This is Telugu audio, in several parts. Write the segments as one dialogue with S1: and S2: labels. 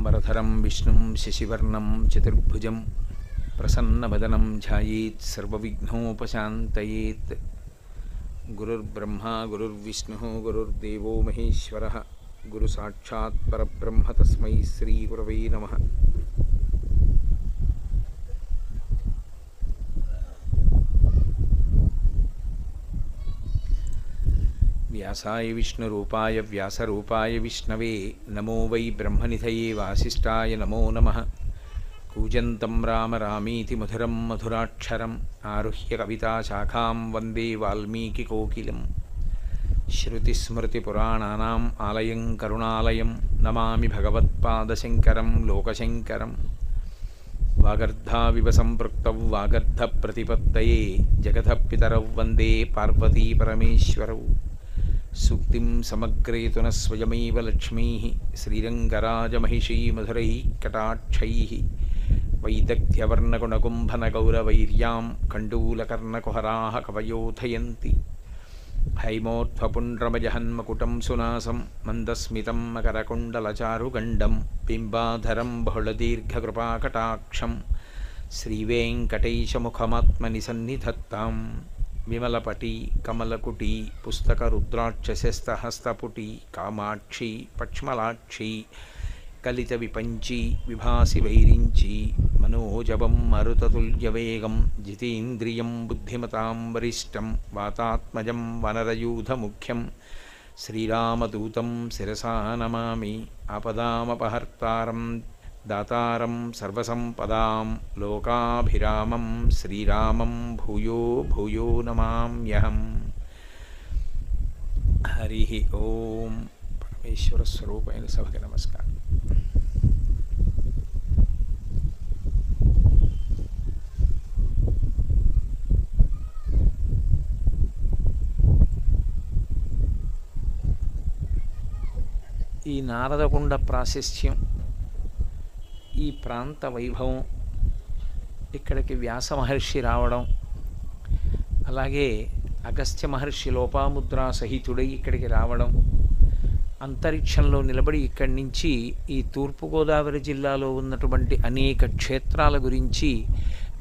S1: शुक्लाम्बरधरं विष्णुं शशिवर्णं चतुर्भुजं प्रसन्नवदनं ध्यायेत् सर्वविघ्नोपशान्तयेत्। गुरुर्ब्रह्मा गुरुर्विष्णुः गुरुर्देवो महेश्वरः गुरुसाक्षात् परब्रह्म तस्मै श्रीगुरवे नमः। व्यासाय विष्णुरूपाय व्यासरूपाय विष्णवे नमो वै ब्रह्मनिधये वासिष्ठाय नमो नमः। कूजन्तं राम रामीति मधुरं मधुराक्षरम् आरुह्य कविताशाखां वन्दे वाल्मीकिकोकिलं। श्रुतिस्मृतिपुराणानाम् आलयं करुणालयं नमामि भगवत्पादशङ्करं लोकशङ्करं। वागर्धाविव सम्पृक्तौ वागर्धप्रतिपत्तये जगतः पितरौ वन्दे पार्वतीपरमेश्वरौ। सूक्तिं समग्रेतु न स्वयमेव लक्ष्मीः श्रीरङ्गराजमहिषी मधुरैः कटाक्षैः। वैदग्ध्यवर्णगुणकुम्भनगौरवैर्यां कण्डूलकर्णकुहराः कवयोधयन्ति। हैमोत्फपुण्ड्रमजहन्मकुटं सुनासं मन्दस्मितं मकरकुण्डलचारुगण्डं बिम्बाधरं बहुलदीर्घकृपाकटाक्षं श्रीवेङ्कटेशमुखमात्मनि सन्निधत्ताम्। विमलपटी कमलकुटी पुस्तकरुद्राक्षशस्तहस्तपुटी कामाक्षी पक्ष्मलाक्षी कलितविपञ्ची विभासि वैरिञ्ची मनोजवं मरुततुल्यवेगं जितेन्द्रियं बुद्धिमतां वरिष्ठं वातात्मजं वनरयूथमुख्यं श्रीरामदूतं शिरसा नमामि। आपदामपहर्तारं दातारं सर्वसंपदां लोकाभिरामं श्रीरामं भूयो भूयो नमाम्यहम्। हरिः ओम। परमेश्वर स्वरूपैन सभके नमस्कार। ఈ నారదకుండ ప్రాశస్త్యం, ఈ ప్రాంత వైభవం, ఇక్కడికి వ్యాస మహర్షి రావడం, అలాగే అగస్త్య మహర్షి లోపాముద్రా సహితుడై ఇక్కడికి రావడం, అంతరిక్షంలో నిలబడి ఇక్కడి నుంచి ఈ తూర్పుగోదావరి జిల్లాలో ఉన్నటువంటి అనేక క్షేత్రాల గురించి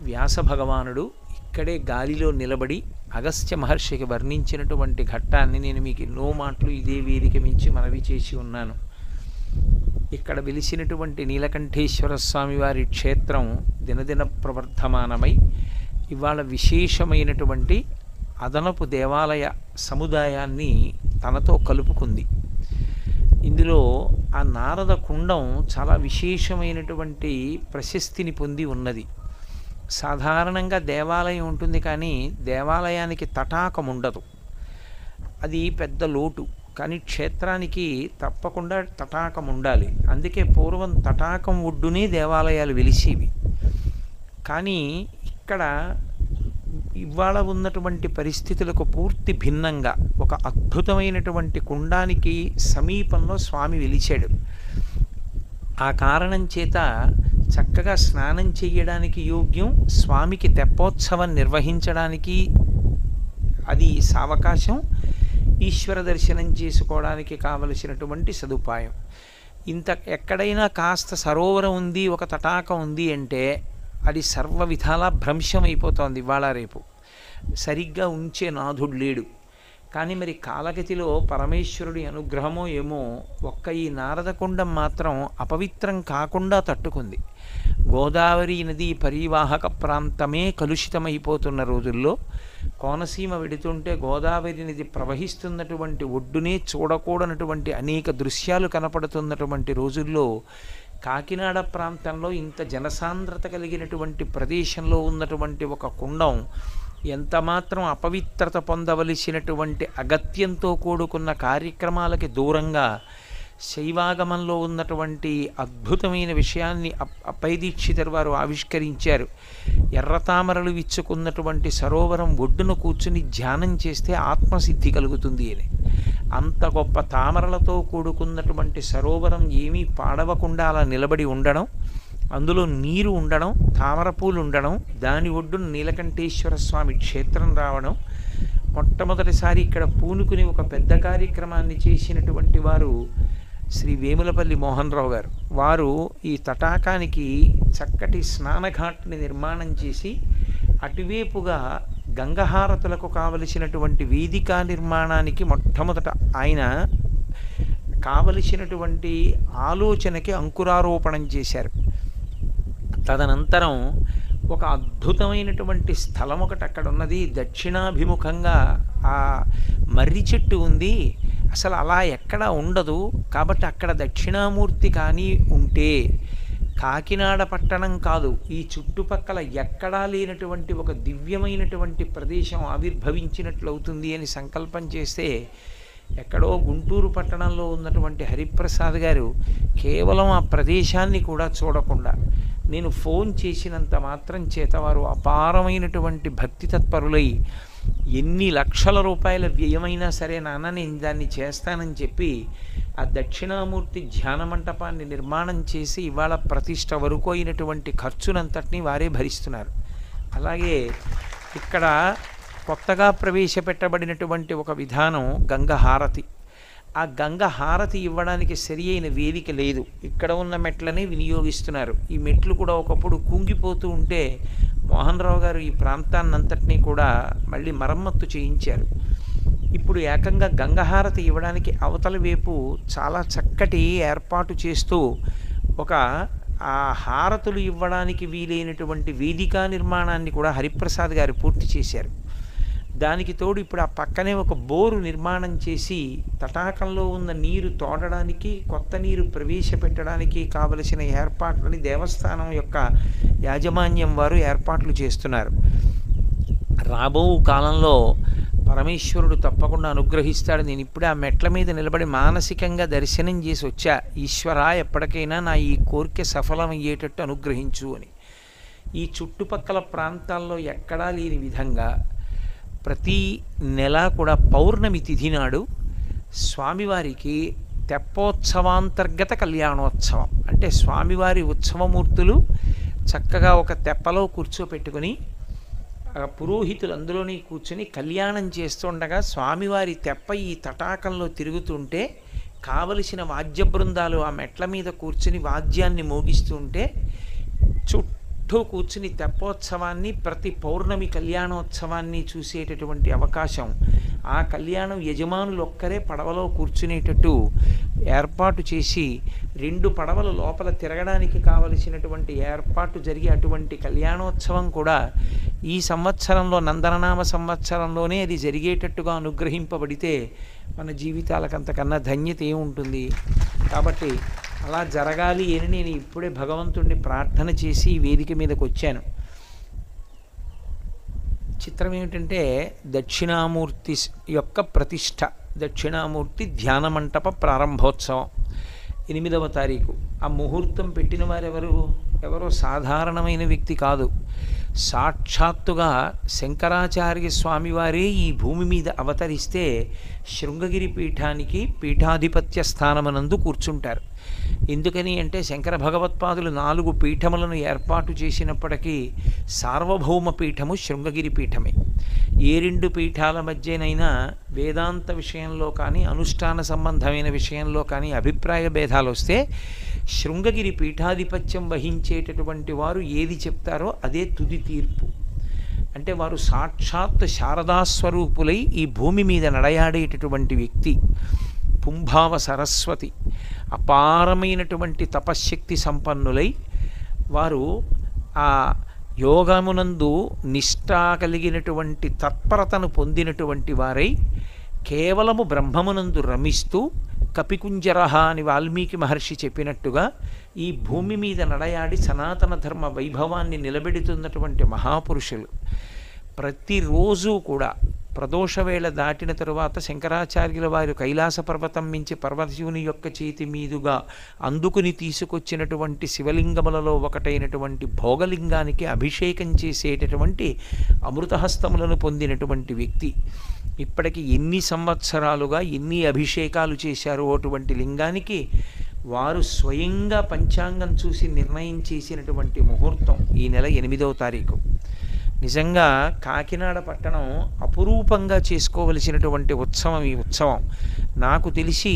S1: వ్యాస భగవానుడు ఇక్కడే గాలిలో నిలబడి అగస్త్య మహర్షికి వర్ణించినటువంటి ఘట్టాన్ని నేను మీకు ఎన్నో మాటలు ఇదే వేదిక మించి మనవి చేసి ఉన్నాను. ఇక్కడ వెలిసినటువంటి నీలకంఠేశ్వర స్వామి వారి క్షేత్రం దినదిన ప్రవర్ధమానమై ఇవాళ విశేషమైనటువంటి అదనపు దేవాలయ సముదాయాన్ని తనతో కలుపుకుంది. ఇందులో ఆ నారద కుండం చాలా విశేషమైనటువంటి ప్రశస్తిని పొంది ఉన్నది. సాధారణంగా దేవాలయం ఉంటుంది, కానీ దేవాలయానికి తటాకం ఉండదు, అది పెద్ద లోటు. కానీ క్షేత్రానికి తప్పకుండా తటాకం ఉండాలి. అందుకే పూర్వం తటాకం ఒడ్డునే దేవాలయాలు వెలిసేవి. కానీ ఇక్కడ ఇవాళ ఉన్నటువంటి పరిస్థితులకు పూర్తి భిన్నంగా ఒక అద్భుతమైనటువంటి కుండానికి సమీపంలో స్వామి వెలిచాడు. ఆ కారణం చేత చక్కగా స్నానం చేయడానికి యోగ్యం, స్వామికి తెప్పోత్సవం నిర్వహించడానికి అది సావకాశం, ఈశ్వర దర్శనం చేసుకోవడానికి కావలసినటువంటి సదుపాయం. ఇంత ఎక్కడైనా కాస్త సరోవరం ఉంది, ఒక తటాకం ఉంది అంటే అది సర్వ విధాలా భ్రంశమైపోతోంది. ఇవాళ రేపు సరిగ్గా ఉంచే నాథుడు లేడు. కానీ మరి కాలగతిలో పరమేశ్వరుడి అనుగ్రహమో ఏమో ఒక్క ఈ నారదకుండం మాత్రం అపవిత్రం కాకుండా తట్టుకుంది. గోదావరి నది పరివాహక ప్రాంతమే కలుషితమైపోతున్న రోజుల్లో కోనసీమ వెడుతుంటే గోదావరి నది ప్రవహిస్తున్నటువంటి ఒడ్డునే చూడకూడనటువంటి అనేక దృశ్యాలు కనపడుతున్నటువంటి రోజుల్లో కాకినాడ ప్రాంతంలో ఇంత జనసాంద్రత కలిగినటువంటి ప్రదేశంలో ఉన్నటువంటి ఒక కుండం ఎంతమాత్రం అపవిత్రత పొందవలసినటువంటి అగత్యంతో కూడుకున్న కార్యక్రమాలకి దూరంగా శైవాగమంలో ఉన్నటువంటి అద్భుతమైన విషయాన్ని అప్పైదీక్షితర్ వారు ఆవిష్కరించారు. ఎర్రతామరలు విచ్చుకున్నటువంటి సరోవరం ఒడ్డున కూర్చుని ధ్యానం చేస్తే ఆత్మసిద్ధి కలుగుతుంది అని. అంత గొప్ప తామరలతో కూడుకున్నటువంటి సరోవరం ఏమీ పాడవకుండా అలా నిలబడి ఉండడం, అందులో నీరు ఉండడం, తామర పూలు ఉండడం, దాని ఒడ్డున నీలకంఠేశ్వర స్వామి క్షేత్రం రావడం, మొట్టమొదటిసారి ఇక్కడ పూనుకుని ఒక పెద్ద కార్యక్రమాన్ని చేసినటువంటి వారు శ్రీ వేములపల్లి మోహన్ రావు గారు. వారు ఈ తటాకానికి చక్కటి స్నానఘాట్ని నిర్మాణం చేసి అటువైపుగా గంగహారతులకు కావలసినటువంటి వేదికా నిర్మాణానికి మొట్టమొదట ఆయన కావలసినటువంటి ఆలోచనకి అంకురారోపణం చేశారు. తదనంతరం ఒక అద్భుతమైనటువంటి స్థలం ఒకటి అక్కడ ఉన్నది. దక్షిణాభిముఖంగా ఆ మర్రి చెట్టు ఉంది. అసలు అలా ఎక్కడా ఉండదు. కాబట్టి అక్కడ దక్షిణామూర్తి కానీ ఉంటే కాకినాడ పట్టణం కాదు, ఈ చుట్టుపక్కల ఎక్కడా లేనటువంటి ఒక దివ్యమైనటువంటి ప్రదేశం ఆవిర్భవించినట్లవుతుంది అని సంకల్పం చేస్తే, ఎక్కడో గుంటూరు పట్టణంలో ఉన్నటువంటి హరిప్రసాద్ గారు కేవలం ఆ ప్రదేశాన్ని కూడా చూడకుండా నేను ఫోన్ చేసినంత మాత్రం చేత వారు అపారమైనటువంటి భక్తి తత్పరులై ఎన్ని లక్షల రూపాయల వ్యయమైనా సరే నాన్న నేను దాన్ని చేస్తానని చెప్పి ఆ దక్షిణామూర్తి ధ్యాన మంటపాన్ని నిర్మాణం చేసి ఇవాళ ప్రతిష్ట వరకు అయినటువంటి ఖర్చునంతటినీ వారే భరిస్తున్నారు. అలాగే ఇక్కడ కొత్తగా ప్రవేశపెట్టబడినటువంటి ఒక విధానం గంగహారతి. ఆ గంగహారతి ఇవ్వడానికి సరి అయిన వేదిక లేదు. ఇక్కడ ఉన్న మెట్లనే వినియోగిస్తున్నారు. ఈ మెట్లు కూడా ఒకప్పుడు కుంగిపోతూ ఉంటే మోహన్ రావు గారు ఈ ప్రాంతాన్నంతటినీ కూడా మళ్ళీ మరమ్మత్తు చేయించారు. ఇప్పుడు ఏకంగా గంగహారతి ఇవ్వడానికి అవతల వైపు చాలా చక్కటి ఏర్పాటు చేస్తూ ఒక ఆ హారతులు ఇవ్వడానికి వీలైనటువంటి వేదికా నిర్మాణాన్ని కూడా హరిప్రసాద్ గారు పూర్తి చేశారు. దానికి తోడు ఇప్పుడు ఆ పక్కనే ఒక బోరు నిర్మాణం చేసి తటాకంలో ఉన్న నీరు తోడడానికి, కొత్త నీరు ప్రవేశపెట్టడానికి కావలసిన ఏర్పాట్లని దేవస్థానం యొక్క యాజమాన్యం వారు ఏర్పాట్లు చేస్తున్నారు. రాబో కాలంలో పరమేశ్వరుడు తప్పకుండా అనుగ్రహిస్తాడు. నేను ఇప్పుడే ఆ మెట్ల మీద నిలబడి మానసికంగా దర్శనం చేసి వచ్చా. ఈశ్వరా, ఎప్పటికైనా నా ఈ కోరిక సఫలమయ్యేటట్టు అనుగ్రహించు అని. ఈ చుట్టుపక్కల ప్రాంతాల్లో ఎక్కడా లేని విధంగా ప్రతి నెల కూడా పౌర్ణమి తిథి నాడు స్వామివారికి తెప్పోత్సవాంతర్గత కళ్యాణోత్సవం, అంటే స్వామివారి ఉత్సవమూర్తులు చక్కగా ఒక తెప్పలో కూర్చోపెట్టుకుని పురోహితులు అందులోనే కూర్చొని కళ్యాణం చేస్తుండగా స్వామివారి తెప్ప ఈ తటాకంలో తిరుగుతుంటే కావలసిన వాద్య బృందాలు ఆ మెట్ల మీద కూర్చుని వాద్యాన్ని మోగిస్తుంటే చుట్టూ కూర్చుని తెప్పోత్సవాన్ని, ప్రతి పౌర్ణమి కళ్యాణోత్సవాన్ని చూసేటటువంటి అవకాశం, ఆ కళ్యాణం యజమానులు ఒక్కరే పడవలో కూర్చునేటట్టు ఏర్పాటు చేసి 2 పడవలు లోపల తిరగడానికి కావలసినటువంటి ఏర్పాటు జరిగి అటువంటి కళ్యాణోత్సవం కూడా ఈ సంవత్సరంలో నందననామ సంవత్సరంలోనే అది జరిగేటట్టుగా అనుగ్రహింపబడితే మన జీవితాలకు అంతకన్నా ధన్యత ఏముంటుంది. కాబట్టి అలా జరగాలి అని నేను ఇప్పుడే భగవంతుడిని ప్రార్థన చేసి ఈ వేదిక మీదకి వచ్చాను. చిత్రం ఏమిటంటే దక్షిణామూర్తి యొక్క ప్రతిష్ఠ, దక్షిణామూర్తి ధ్యాన మంటప ప్రారంభోత్సవం 8వ తారీఖు. ఆ ముహూర్తం పెట్టిన ఎవరో సాధారణమైన వ్యక్తి కాదు. సాక్షాత్తుగా శంకరాచార్య స్వామివారే ఈ భూమి మీద అవతరిస్తే శృంగగిరి పీఠానికి పీఠాధిపత్య స్థానమనందు కూర్చుంటారు. ఎందుకని అంటే శంకర భగవత్పాదులు 4 పీఠములను ఏర్పాటు చేసినప్పటికీ సార్వభౌమ పీఠము శృంగగిరి పీఠమే. ఏ 2 పీఠాల మధ్యనైనా వేదాంత విషయంలో కానీ అనుష్ఠాన సంబంధమైన విషయంలో కానీ అభిప్రాయ భేదాలు వస్తే శృంగగిరి పీఠాధిపత్యం వహించేటటువంటి వారు ఏది చెప్తారో అదే తుది తీర్పు. అంటే వారు సాక్షాత్ శారదాస్వరూపులై ఈ భూమి మీద నడయాడేటటువంటి వ్యక్తి. పుంభావ సరస్వతి అపారమైనటువంటి తపశ్శక్తి సంపన్నులై వారు ఆ యోగమునందు నిష్ఠా కలిగినటువంటి తత్పరతను పొందినటువంటి వారై కేవలము బ్రహ్మమునందు రమిస్తూ కపికుంజరహ అని వాల్మీకి మహర్షి చెప్పినట్టుగా ఈ భూమి మీద నడయాడి సనాతన ధర్మ వైభవాన్ని నిలబెడుతున్నటువంటి మహాపురుషులు. ప్రతిరోజు కూడా ప్రదోషవేళ దాటిన తరువాత శంకరాచార్యుల వారు కైలాస పర్వతం మించి పర్వతశివుని యొక్క చేతి మీదుగా అందుకుని తీసుకొచ్చినటువంటి శివలింగములలో ఒకటైనటువంటి భోగలింగానికి అభిషేకం చేసేటటువంటి అమృతహస్తములను పొందినటువంటి వ్యక్తి. ఇప్పటికి ఎన్ని సంవత్సరాలుగా ఎన్ని అభిషేకాలు చేశారో అటువంటి లింగానికి వారు స్వయంగా పంచాంగం చూసి నిర్ణయం చేసినటువంటి ముహూర్తం ఈ నెల 8వ తారీఖు. నిజంగా కాకినాడ పట్టణం అపురూపంగా చేసుకోవలసినటువంటి ఉత్సవం ఈ ఉత్సవం. నాకు తెలిసి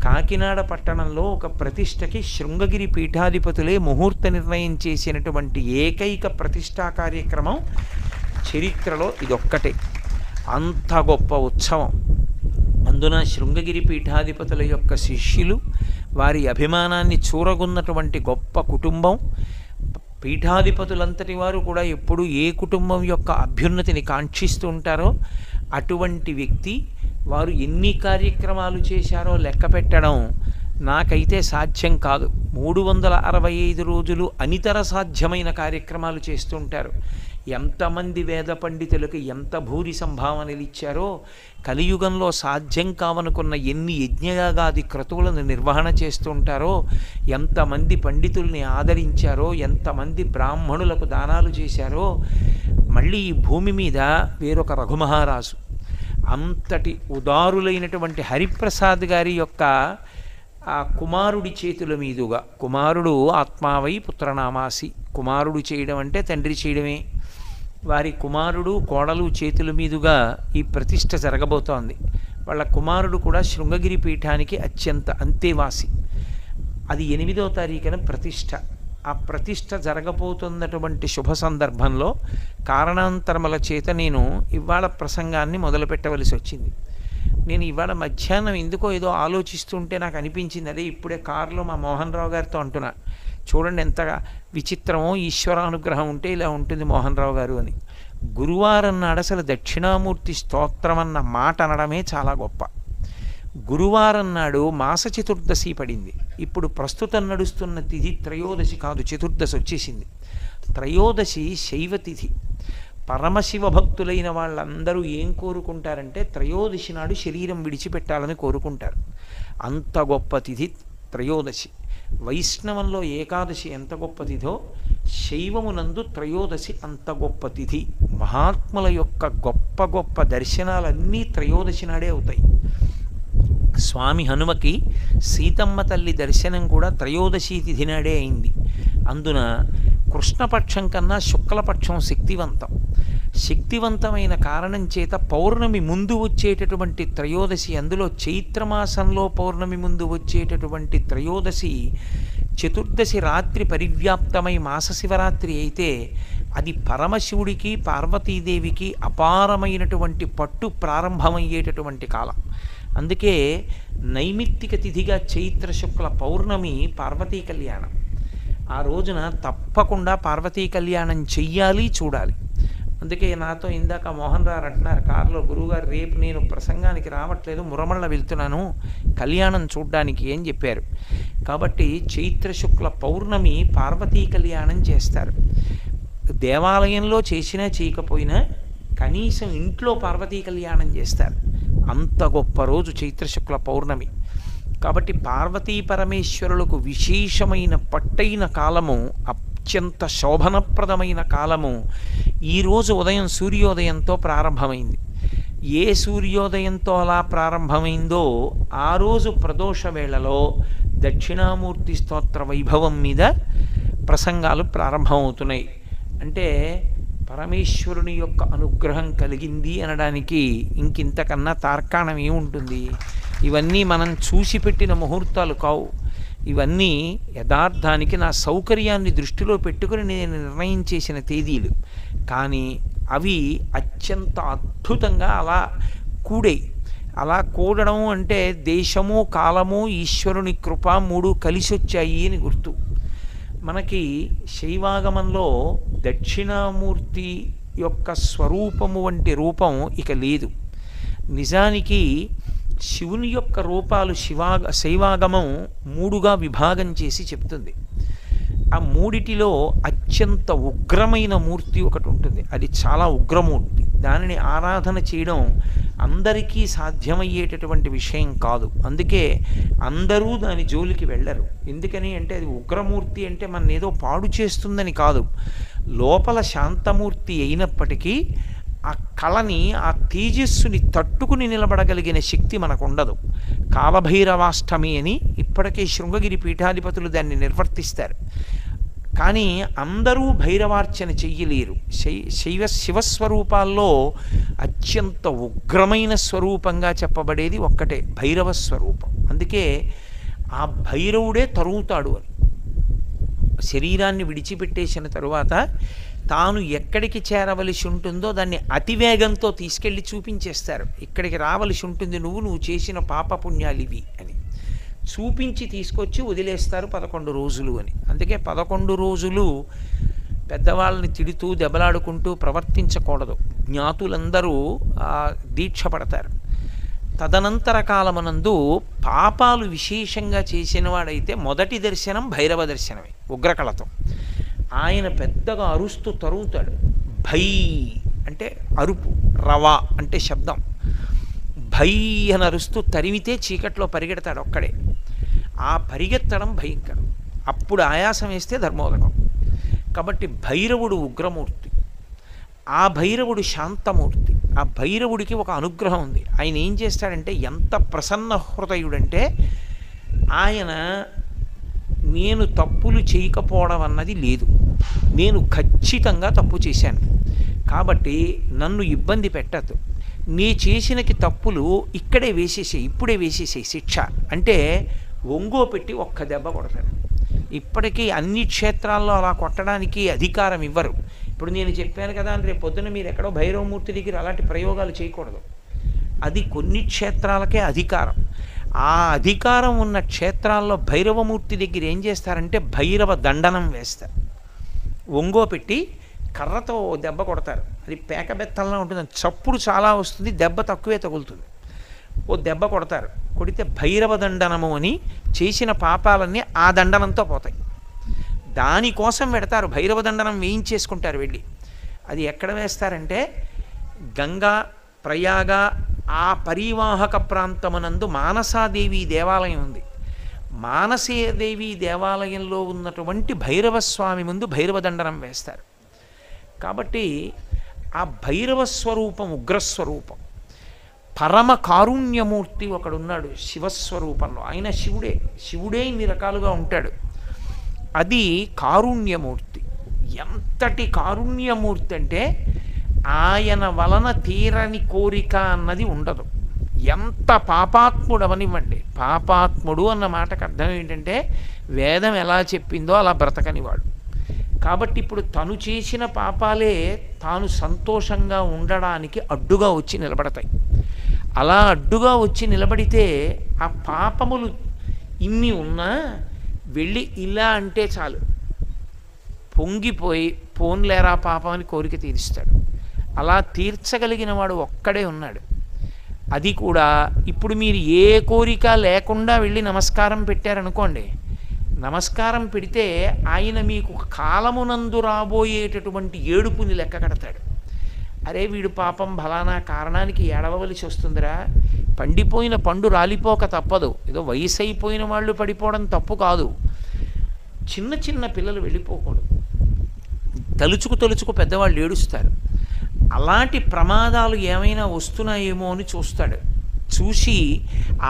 S1: కాకినాడ పట్టణంలో ఒక ప్రతిష్టకి శృంగగిరి పీఠాధిపతులే ముహూర్త నిర్ణయం చేసినటువంటి ఏకైక ప్రతిష్టా కార్యక్రమం చరిత్రలో ఇదొక్కటే. అంత గొప్ప ఉత్సవం. అందున శృంగగిరి పీఠాధిపతుల యొక్క శిష్యులు, వారి అభిమానాన్ని చూరగొన్నటువంటి గొప్ప కుటుంబం. పీఠాధిపతులంతటి వారు కూడా ఎప్పుడు ఏ కుటుంబం యొక్క అభ్యున్నతిని కాంక్షిస్తూ ఉంటారో అటువంటి వ్యక్తి. వారు ఎన్ని కార్యక్రమాలు చేశారో లెక్క పెట్టడం నాకైతే సాధ్యం కాదు. 365 రోజులు అనితర సాధ్యమైన కార్యక్రమాలు చేస్తుంటారు. ఎంతమంది వేద పండితులకు ఎంత భూరి సంభావనలు ఇచ్చారో, కలియుగంలో సాధ్యం కావనుకున్న ఎన్ని యజ్ఞయాగాది క్రతువులను నిర్వహణ చేస్తూ ఉంటారో, ఎంతమంది పండితుల్ని ఆదరించారో, ఎంతమంది బ్రాహ్మణులకు దానాలు చేశారో. మళ్ళీ ఈ భూమి మీద వేరొక రఘుమహారాజు, అంతటి ఉదారులైనటువంటి హరిప్రసాద్ గారి యొక్క ఆ కుమారుడి చేతుల మీదుగా, కుమారుడు ఆత్మావై పుత్రనామాసి, కుమారుడు చేయడం అంటే తండ్రి చేయడమే, వారి కుమారుడు కోడలు చేతుల మీదుగా ఈ ప్రతిష్ఠ జరగబోతోంది. వాళ్ళ కుమారుడు కూడా శృంగగిరి పీఠానికి అత్యంత అంతేవాసి. అది 8వ తారీఖున ప్రతిష్ఠ. ఆ ప్రతిష్ఠ జరగబోతున్నటువంటి శుభ సందర్భంలో కారణాంతరముల చేత నేను ఇవాళ ప్రసంగాన్ని మొదలుపెట్టవలసి వచ్చింది. నేను ఇవాళ మధ్యాహ్నం ఎందుకో ఏదో ఆలోచిస్తుంటే నాకు అనిపించింది, అదే ఇప్పుడే కారులో మా మోహన్ రావు గారితో అంటున్నా, చూడండి ఎంత విచిత్రమో, ఈశ్వరానుగ్రహం ఉంటే ఇలా ఉంటుంది మోహన్ రావు గారు అని. గురువారం నాడు అసలు దక్షిణామూర్తి స్తోత్రం అన్న మాట అనడమే చాలా గొప్ప. గురువారం నాడు మాస చతుర్దశి పడింది. ఇప్పుడు ప్రస్తుతం నడుస్తున్న తిథి త్రయోదశి కాదు, చతుర్దశి వచ్చేసింది. త్రయోదశి శైవ తిథి. పరమశివ భక్తులైన వాళ్ళందరూ ఏం కోరుకుంటారంటే త్రయోదశి నాడు శరీరం విడిచిపెట్టాలని కోరుకుంటారు. అంత గొప్ప తిథి త్రయోదశి. వైష్ణవంలో ఏకాదశి ఎంత గొప్ప తిథో, శైవమునందు త్రయోదశి అంత గొప్ప తిథి. మహాత్ముల యొక్క గొప్ప గొప్ప దర్శనాలన్నీ త్రయోదశి నాడే అవుతాయి. స్వామి హనుమకి సీతమ్మ తల్లి దర్శనం కూడా త్రయోదశి తిథి నాడే అయింది. అందున కృష్ణపక్షం కన్నా శుక్లపక్షం శక్తివంతం. శక్తివంతమైన కారణం చేత పౌర్ణమి ముందు వచ్చేటటువంటి త్రయోదశి, అందులో చైత్రమాసంలో పౌర్ణమి ముందు వచ్చేటటువంటి త్రయోదశి చతుర్దశి రాత్రి పరివ్యాప్తమై మాస శివరాత్రి అయితే అది పరమశివుడికి పార్వతీదేవికి అపారమైనటువంటి పట్టు ప్రారంభమయ్యేటటువంటి కాలం. అందుకే నైమిత్తిక తిథిగా చైత్ర శుక్ల పౌర్ణమి పార్వతీ కళ్యాణం. ఆ రోజున తప్పకుండా పార్వతీ కళ్యాణం చెయ్యాలి, చూడాలి. అందుకే నాతో ఇందాక మోహన్ రావు అంటున్నారు కారులో, గురువుగారు రేపు నేను ప్రసంగానికి రావట్లేదు, మురమళ్ళ వెళ్తున్నాను కళ్యాణం చూడ్డానికి అని చెప్పారు. కాబట్టి చైత్ర శుక్ల పౌర్ణమి పార్వతీ కళ్యాణం చేస్తారు. దేవాలయంలో చేసినా చేయకపోయినా కనీసం ఇంట్లో పార్వతీ కళ్యాణం చేస్తారు. అంత గొప్ప రోజు చైత్ర శుక్ల పౌర్ణమి. కాబట్టి పార్వతీ పరమేశ్వరులకు విశేషమైన పట్టైన కాలము, అత్యంత శోభనప్రదమైన కాలము ఈరోజు ఉదయం సూర్యోదయంతో ప్రారంభమైంది. ఏ సూర్యోదయంతో అలా ప్రారంభమైందో ఆ రోజు ప్రదోష వేళలో దక్షిణామూర్తి స్తోత్ర వైభవం మీద ప్రసంగాలు ప్రారంభమవుతున్నాయి. అంటే పరమేశ్వరుని యొక్క అనుగ్రహం కలిగింది అనడానికి ఇంకింతకన్నా తార్కాణం ఏముంటుంది? ఇవన్నీ మనం చూసి పెట్టిన ముహూర్తాలు కావు. ఇవన్నీ యథార్థానికి నా సౌకర్యాన్ని దృష్టిలో పెట్టుకుని నేను నిర్ణయం చేసిన తేదీలు. కానీ అవి అత్యంత అద్భుతంగా అలా కూడే. అలా కూడడం అంటే దేశము, కాలము, ఈశ్వరుని కృప 3 కలిసి వచ్చాయి అని గుర్తు. మనకి శైవాగమంలో దక్షిణామూర్తి యొక్క స్వరూపము వంటి రూపం ఇక లేదు. నిజానికి శివుని యొక్క రూపాలు శైవాగమం 3గా విభాగం చేసి చెప్తుంది. ఆ 3టిలో అత్యంత ఉగ్రమైన మూర్తి ఒకటి ఉంటుంది. అది చాలా ఉగ్రమూర్తి. దానిని ఆరాధన చేయడం అందరికీ సాధ్యమయ్యేటటువంటి విషయం కాదు. అందుకే అందరూ దాని జోలికి వెళ్ళరు. ఎందుకని అంటే అది ఉగ్రమూర్తి అంటే మన ఏదో పాడు చేస్తుందని కాదు. లోపల శాంతమూర్తి అయినప్పటికీ ఆ కళని, ఆ తేజస్సుని తట్టుకుని నిలబడగలిగిన శక్తి మనకు ఉండదు. కాలభైరవాష్టమి అని ఇప్పటికే శృంగగిరి పీఠాధిపతులు దాన్ని నిర్వర్తిస్తారు. కానీ అందరూ భైరవార్చన చెయ్యలేరు. శివస్వరూపాల్లో అత్యంత ఉగ్రమైన స్వరూపంగా చెప్పబడేది ఒక్కటే, భైరవ స్వరూపం. అందుకే ఆ భైరవుడే తరుగుతాడు అని. శరీరాన్ని విడిచిపెట్టేసిన తరువాత తాను ఎక్కడికి చేరవలసి ఉంటుందో దాన్ని అతివేగంతో తీసుకెళ్ళి చూపించేస్తారు. ఇక్కడికి రావలసి ఉంటుంది నువ్వు చేసిన పాపపుణ్యాలివి అని చూపించి తీసుకొచ్చి వదిలేస్తారు 11 రోజులు అని. అందుకే 11 రోజులు పెద్దవాళ్ళని తిడుతూ దెబ్బలాడుకుంటూ ప్రవర్తించకూడదు. జ్ఞాతులందరూ దీక్ష పడతారు. తదనంతర కాలమనందు పాపాలు విశేషంగా చేసినవాడైతే మొదటి దర్శనం భైరవ దర్శనమే, ఉగ్రకళతో. ఆయన పెద్దగా అరుస్తూ తరుగుతాడు. భై అంటే అరుపు, రవా అంటే శబ్దం. భై అని అరుస్తూ తరిమితే చీకట్లో పరిగెడతాడు ఒక్కడే. ఆ పరిగెత్తడం భయంకరం. అప్పుడు ఆయాసం వేస్తే ధర్మోదకం. కాబట్టి భైరవుడు ఉగ్రమూర్తి, ఆ భైరవుడు శాంతమూర్తి. ఆ భైరవుడికి ఒక అనుగ్రహం ఉంది. ఆయన ఏం చేస్తాడంటే ఎంత ప్రసన్న హృదయుడంటే, ఆయన నేను తప్పులు చేయకపోవడం అన్నది లేదు, నేను ఖచ్చితంగా తప్పు చేశాను కాబట్టి నన్ను ఇబ్బంది పెట్టద్దు, నీ చేసినకి తప్పులు ఇక్కడే వేసేసేయి, ఇప్పుడే వేసేసేయి శిక్ష అంటే ఒంగో పెట్టి ఒక్క దెబ్బ కొడతాడు. ఇప్పటికీ అన్ని క్షేత్రాల్లో అలా కొట్టడానికి అధికారం ఇవ్వరు. ఇప్పుడు నేను చెప్పాను కదా అని రేపు పొద్దున మీరు ఎక్కడో భైరవమూర్తి దగ్గర అలాంటి ప్రయోగాలు చేయకూడదు. అది కొన్ని క్షేత్రాలకే అధికారం. ఆ అధికారం ఉన్న క్షేత్రాల్లో భైరవమూర్తి దగ్గర ఏం చేస్తారంటే భైరవ దండనం వేస్తారు. ఒంగో పెట్టి కర్రతో దెబ్బ కొడతారు. అది పేకబెత్తల్లా ఉంటుంది, చప్పుడు చాలా వస్తుంది, దెబ్బ తక్కువే తగులుతుంది. ఓ దెబ్బ కొడతారు, కొడితే భైరవ దండనము అని చేసిన పాపాలన్నీ ఆ దండనంతో పోతాయి. దానికోసం పెడతారు, భైరవ దండనం వేయించేసుకుంటారు వెళ్ళి. అది ఎక్కడ వేస్తారంటే గంగా ప్రయాగ ఆ పరివాహక ప్రాంతమునందు మానసాదేవి దేవాలయం ఉంది. మానసీదేవి దేవాలయంలో ఉన్నటువంటి భైరవస్వామి ముందు భైరవ దండనం వేస్తారు. కాబట్టి ఆ భైరవ స్వరూపం ఉగ్రస్వరూపం. పరమ కారుణ్యమూర్తి ఒకడున్నాడు శివస్వరూపంలో. ఆయన శివుడే ఇన్ని రకాలుగా ఉంటాడు. అది కారుణ్యమూర్తి. ఎంతటి కారుణ్యమూర్తి అంటే ఆయన వలన తీరని కోరిక అన్నది ఉండదు. ఎంత పాపాత్ముడు అవనివ్వండి, పాపాత్ముడు అన్న మాటకు అర్థం ఏంటంటే వేదం ఎలా చెప్పిందో అలా బ్రతకనివాడు. కాబట్టి ఇప్పుడు తను చేసిన పాపాలే తాను సంతోషంగా ఉండడానికి అడ్డుగా వచ్చి నిలబడతాయి. అలా అడ్డుగా వచ్చి నిలబడితే ఆ పాపములు ఇన్ని ఉన్నా వెళ్ళి ఇలా అంటే చాలు పొంగిపోయి పోన్లేరా పాపం అని కోరిక తీరుస్తాడు. అలా తీర్చగలిగిన వాడు ఒక్కడే ఉన్నాడు. అది కూడా ఇప్పుడు మీరు ఏ కోరిక లేకుండా వెళ్ళి నమస్కారం పెట్టారనుకోండి, నమస్కారం పెడితే ఆయన మీకు కాలమునందు రాబోయేటటువంటి ఏడుపుని లెక్క కడతాడు. అరే వీడు పాపం ఫలానా కారణానికి ఏడవవలసి వస్తుందిరా, పండిపోయిన పండు రాలిపోక తప్పదు, ఏదో వయసు అయిపోయిన వాళ్ళు పడిపోవడం తప్పు కాదు, చిన్న చిన్న పిల్లలు వెళ్ళిపోకూడదు, తలుచుకు పెద్దవాళ్ళు ఏడుస్తారు. అలాంటి ప్రమాదాలు ఏమైనా వస్తున్నాయేమో అని చూస్తాడు. చూసి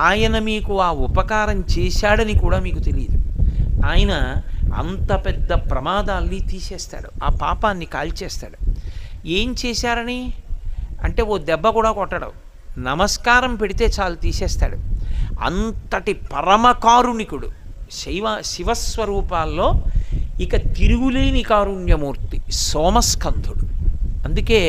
S1: ఆయన మీకు ఆ ఉపకారం చేశాడని కూడా మీకు తెలియదు. ఆయన అంత పెద్ద ప్రమాదాల్ని తీసేస్తాడు, ఆ పాపాన్ని కాల్చేస్తాడు. ఏం చేశారని అంటే ఓ దెబ్బ కూడా కొట్టడు, నమస్కారం పెడితే చాలు తీసేస్తాడు. అంతటి పరమకారుణికుడు శివస్వరూపాల్లో ఇక తిరుగులేని కారుణ్యమూర్తి సోమస్కంధుడు. అందుకే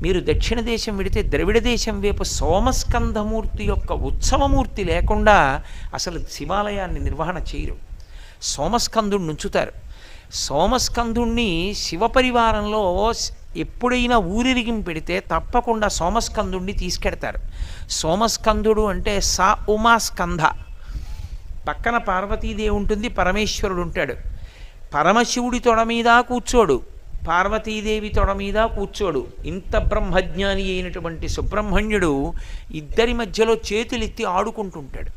S1: మీరు దక్షిణ దేశం వెడితే ద్రవిడ దేశం వైపు సోమస్కంధమూర్తి యొక్క ఉత్సవమూర్తి లేకుండా అసలు శివాలయాన్ని నిర్వహణ చేయరు. సోమస్కంధుడిని ఉంచుతారు. సోమస్కంధుణ్ణి శివపరివారంలో ఎప్పుడైనా ఊరిరిగిం పెడితే తప్పకుండా సోమస్కంధుణ్ణి తీసుకెడతారు. సోమస్కంధుడు అంటే సా ఉమాస్కంధ, పక్కన పార్వతీదేవి ఉంటుంది, పరమేశ్వరుడు ఉంటాడు. పరమశివుడి తొడ మీద కూర్చోడు, పార్వతీదేవి తొడ మీద కూర్చోడు. ఇంత బ్రహ్మజ్ఞాని అయినటువంటి సుబ్రహ్మణ్యుడు ఇద్దరి మధ్యలో చేతులెత్తి ఆడుకుంటుంటాడు.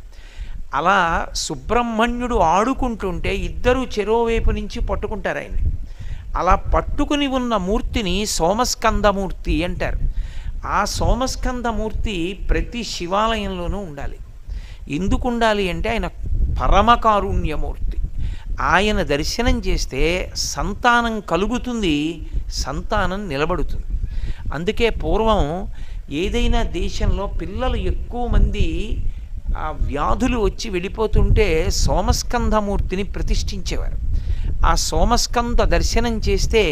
S1: అలా సుబ్రహ్మణ్యుడు ఆడుకుంటుంటే ఇద్దరు చెరోవైపు నుంచి పట్టుకుంటారు ఆయన్ని. అలా పట్టుకుని ఉన్న మూర్తిని సోమస్కందమూర్తి అంటారు. ఆ సోమస్కందమూర్తి ప్రతి శివాలయంలోనూ ఉండాలి. ఎందుకు ఉండాలి అంటే ఆయన పరమకారుణ్యమూర్తి. ఆయన దర్శనం చేస్తే సంతానం కలుగుతుంది, సంతానం నిలబడుతుంది. అందుకే పూర్వం ఏదైనా దేశంలో పిల్లలు ఎక్కువ మంది ఆ వ్యాధులు వచ్చి వెళ్ళిపోతుంటే సోమస్కంధమూర్తిని ప్రతిష్ఠించేవారు. ఆ సోమస్కంద దర్శనం చేస్తే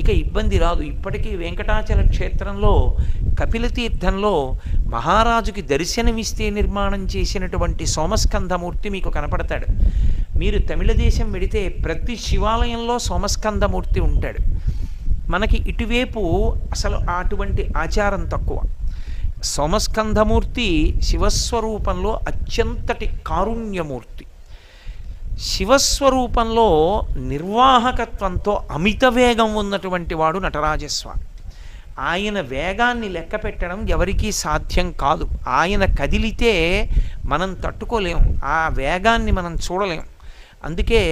S1: ఇక ఇబ్బంది రాదు. ఇప్పటికీ వెంకటాచల క్షేత్రంలో కపిలతీర్థంలో మహారాజుకి దర్శనమిస్తే నిర్మాణం చేసినటువంటి సోమస్కంధమూర్తి మీకు కనపడతాడు. మీరు తమిళ దేశం వెడితే ప్రతి శివాలయంలో సోమస్కంధమూర్తి ఉంటాడు. మనకి ఇటువైపు అసలు అటువంటి ఆచారం తక్కువ. సోమస్కంధమూర్తి శివస్వరూపంలో అత్యంతటి కారుణ్యమూర్తి. శివస్వరూపంలో నిర్వాహకత్వంతో అమిత వేగం ఉన్నటువంటి వాడు నటరాజస్వామి. ఆయన వేగాన్ని లెక్క పెట్టడం ఎవరికీ సాధ్యం కాదు. ఆయన కదిలితే మనం తట్టుకోలేం, ఆ వేగాన్ని మనం చూడలేం. అందుకే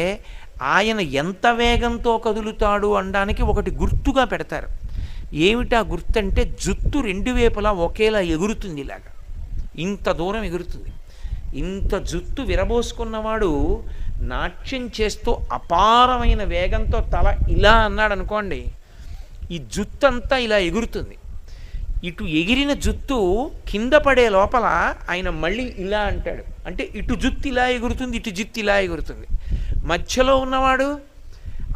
S1: ఆయన ఎంత వేగంతో కదులుతాడు అనడానికి ఒకటి గుర్తుగా పెడతారు. ఏమిటా గుర్తు అంటే జుత్తు రెండు వైపులా ఒకేలా ఎగురుతుంది, ఇలాగా ఇంత దూరం ఎగురుతుంది. ఇంత జుత్తు విరబోసుకున్నవాడు నాట్యం చేస్తూ అపారమైన వేగంతో తల ఇలా అన్నాడు అనుకోండి, ఈ జుత్తు అంతా ఇలా ఎగురుతుంది. ఇటు ఎగిరిన జుత్తు కింద పడే లోపల ఆయన మళ్ళీ ఇలా అంటాడు, అంటే ఇటు జుత్తు ఇలా ఎగురుతుంది, ఇటు జుత్తు ఇలా ఎగురుతుంది. మధ్యలో ఉన్నవాడు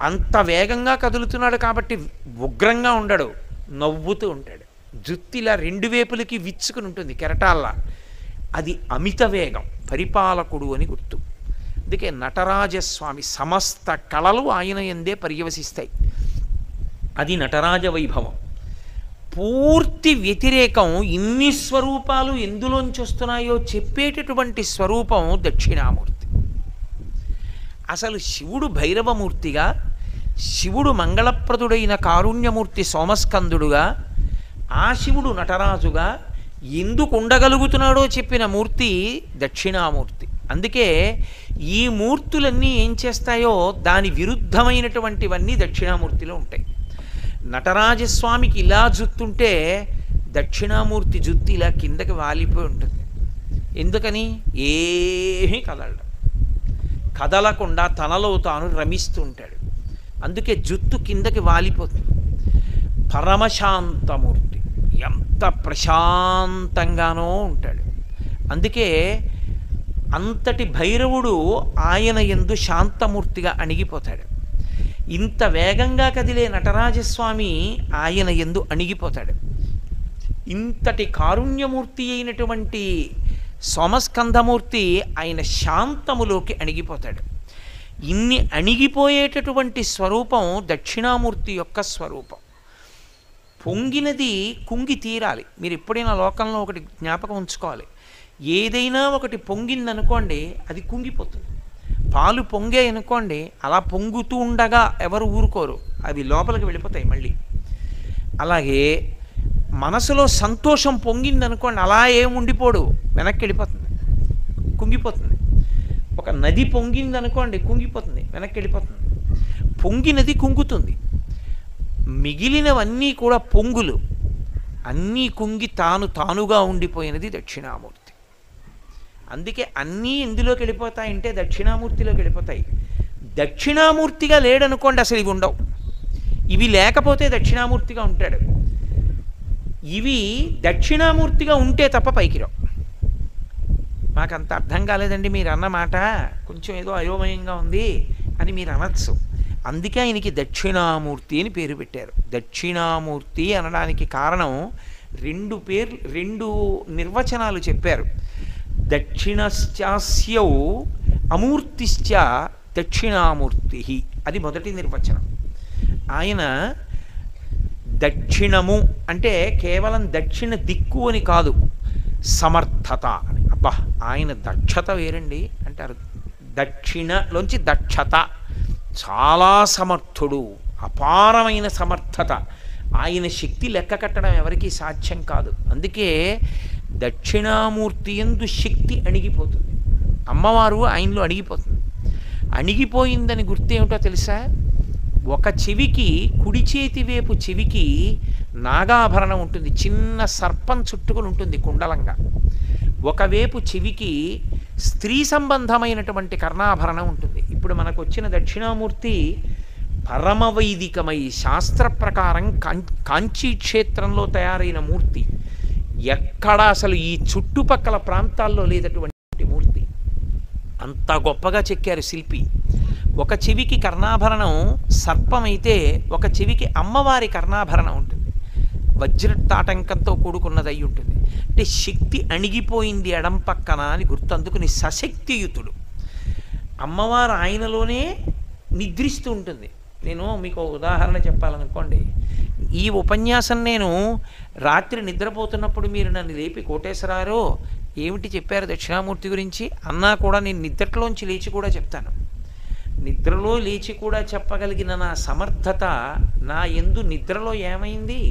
S1: అంత వేగంగా కదులుతున్నాడు కాబట్టి ఉగ్రంగా ఉండడు, నవ్వుతూ ఉంటాడు. జుత్తు ఇలా రెండు వైపులకి విచ్చుకుని ఉంటుంది కెరటాల్లా. అది అమిత వేగం, పరిపాలకుడు అని గుర్తు. అందుకే నటరాజస్వామి సమస్త కళలు ఆయన యందే పర్యవసిస్తాయి. అది నటరాజ వైభవం. పూర్తి వ్యతిరేకం, ఇన్ని స్వరూపాలు ఎందులోంచి వస్తున్నాయో చెప్పేటటువంటి స్వరూపం దక్షిణామూర్తి. అసలు శివుడు భైరవమూర్తిగా, శివుడు మంగళప్రదుడైన కారుణ్యమూర్తి సోమస్కందుడుగా, ఆ శివుడు నటరాజుగా ఎందుకు ఉండగలుగుతున్నాడో చెప్పిన మూర్తి దక్షిణామూర్తి. అందుకే ఈ మూర్తులన్నీ ఏం చేస్తాయో దాని విరుద్ధమైనటువంటివన్నీ దక్షిణామూర్తిలో ఉంటాయి. నటరాజస్వామికి ఇలా జుత్తుంటే దక్షిణామూర్తి జుత్తు ఇలా కిందకి వాలిపోయి ఉంటుంది. ఎందుకని? ఏమీ కదలడం, కదలకుండా తనలో తాను రమిస్తూ ఉంటాడు. అందుకే జుత్తు కిందకి వాలిపోతుంది. పరమశాంతమూర్తి, ఎంత ప్రశాంతంగానో ఉంటాడు. అందుకే అంతటి భైరవుడు ఆయన యందు శాంతమూర్తిగా అణిగిపోతాడు. ఇంత వేగంగా కదిలే నటరాజస్వామి ఆయన యందు అణిగిపోతాడు. ఇంతటి కారుణ్యమూర్తి అయినటువంటి సోమస్కంధమూర్తి ఆయన శాంతములోకి అణిగిపోతాడు. ఇన్ని అణిగిపోయేటటువంటి స్వరూపం దక్షిణామూర్తి యొక్క స్వరూపం. పొంగినది కుంగి తీరాలి. మీరు ఎప్పుడైనా లోకంలో ఒకటి జ్ఞాపకం ఉంచుకోవాలి, ఏదైనా ఒకటి పొంగిందనుకోండి అది కుంగిపోతుంది. పాలు పొంగే అనుకోండి, అలా పొంగుతూ ఉండగా ఎవరు ఊరుకోరు, అవి లోపలికి వెళ్ళిపోతాయి మళ్ళీ. అలాగే మనసులో సంతోషం పొంగిందనుకోండి, అలా ఏం ఉండిపోడు, వెనక్కి వెళ్ళిపోతుంది, కుంగిపోతుంది. ఒక నది పొంగిందనుకోండి, కుంగిపోతుంది, వెనక్కి వెళ్ళిపోతుంది. పొంగినది కుంగుతుంది, మిగిలినవన్నీ కూడా పొంగులు. అన్నీ కుంగి తానుగా ఉండిపోయినది దక్షిణామూర్తి. అందుకే అన్నీ ఎందులోకి వెళ్ళిపోతాయంటే దక్షిణామూర్తిలోకి వెళ్ళిపోతాయి. దక్షిణామూర్తిగా లేడనుకోండి అసలు ఇవి ఉండవు. ఇవి లేకపోతే దక్షిణామూర్తిగా ఉంటాడు. ఇవి దక్షిణామూర్తిగా ఉంటే తప్ప పైకి రావు. మాకంత అర్థం కాలేదండి మీరు అన్న మాట, కొంచెం ఏదో అయోమయంగా ఉంది అని మీరు అనొచ్చు. అందుకే ఆయనకి దక్షిణామూర్తి అని పేరు పెట్టారు. దక్షిణామూర్తి అనడానికి కారణం రెండు నిర్వచనాలు చెప్పారు. దక్షిణశ్చాస్యౌ అమూర్తిశ్చ దక్షిణామూర్తి, అది మొదటి నిర్వచనం. ఆయన దక్షిణము అంటే కేవలం దక్షిణ దిక్కు అని కాదు, సమర్థత అని. అబ్బా, ఆయన దక్షత వేరండి అంటారు. దక్షిణలోంచి దక్షత, చాలా సమర్థుడు, అపారమైన సమర్థత. ఆయన శక్తి లెక్క కట్టడం ఎవరికీ సాధ్యం కాదు. అందుకే దక్షిణామూర్తి యందు శక్తి అణిగిపోతుంది. అమ్మవారు ఆయనలో అణిగిపోతుంది. అణిగిపోయిందని గుర్తేమిటో తెలుసా? ఒక చెవికి, కుడి చేతి వైపు చెవికి నాగాభరణం ఉంటుంది, చిన్న సర్పం చుట్టుకుని ఉంటుంది కుండలంగా. ఒకవైపు చెవికి స్త్రీ సంబంధమైనటువంటి కర్ణాభరణం ఉంటుంది. ఇప్పుడు ఇప్పుడు మనకు వచ్చిన దక్షిణామూర్తి పరమవైదికమై శాస్త్ర ప్రకారం కాంచీ క్షేత్రంలో తయారైన మూర్తి. ఎక్కడ అసలు ఈ చుట్టుపక్కల ప్రాంతాల్లో లేనటువంటి మూర్తి. అంత గొప్పగా చెక్కారు శిల్పి. ఒక చెవికి కర్ణాభరణం సర్పమైతే ఒక చెవికి అమ్మవారి కర్ణాభరణం ఉంటుంది. వజ్రతాటంకంతో కూడుకున్నది అయి ఉంటుంది. అంటే శక్తి అణిగిపోయింది ఎడం పక్కన అని గుర్తు. అందుకుని సశక్తియుతుడు. అమ్మవారు ఆయనలోనే నిద్రిస్తూ ఉంటుంది. నేను మీకు ఉదాహరణ చెప్పాలనుకోండి. ఈ ఉపన్యాసం నేను రాత్రి నిద్రపోతున్నప్పుడు మీరు నన్ను లేపి కోటేశ్వరారో ఏమిటి చెప్పారు దక్షిణామూర్తి గురించి అన్నా కూడా నేను నిద్రలోంచి లేచి కూడా చెప్తాను. నిద్రలో లేచి కూడా చెప్పగలిగిన నా సమర్థత నా యందు నిద్రలో ఏమైంది?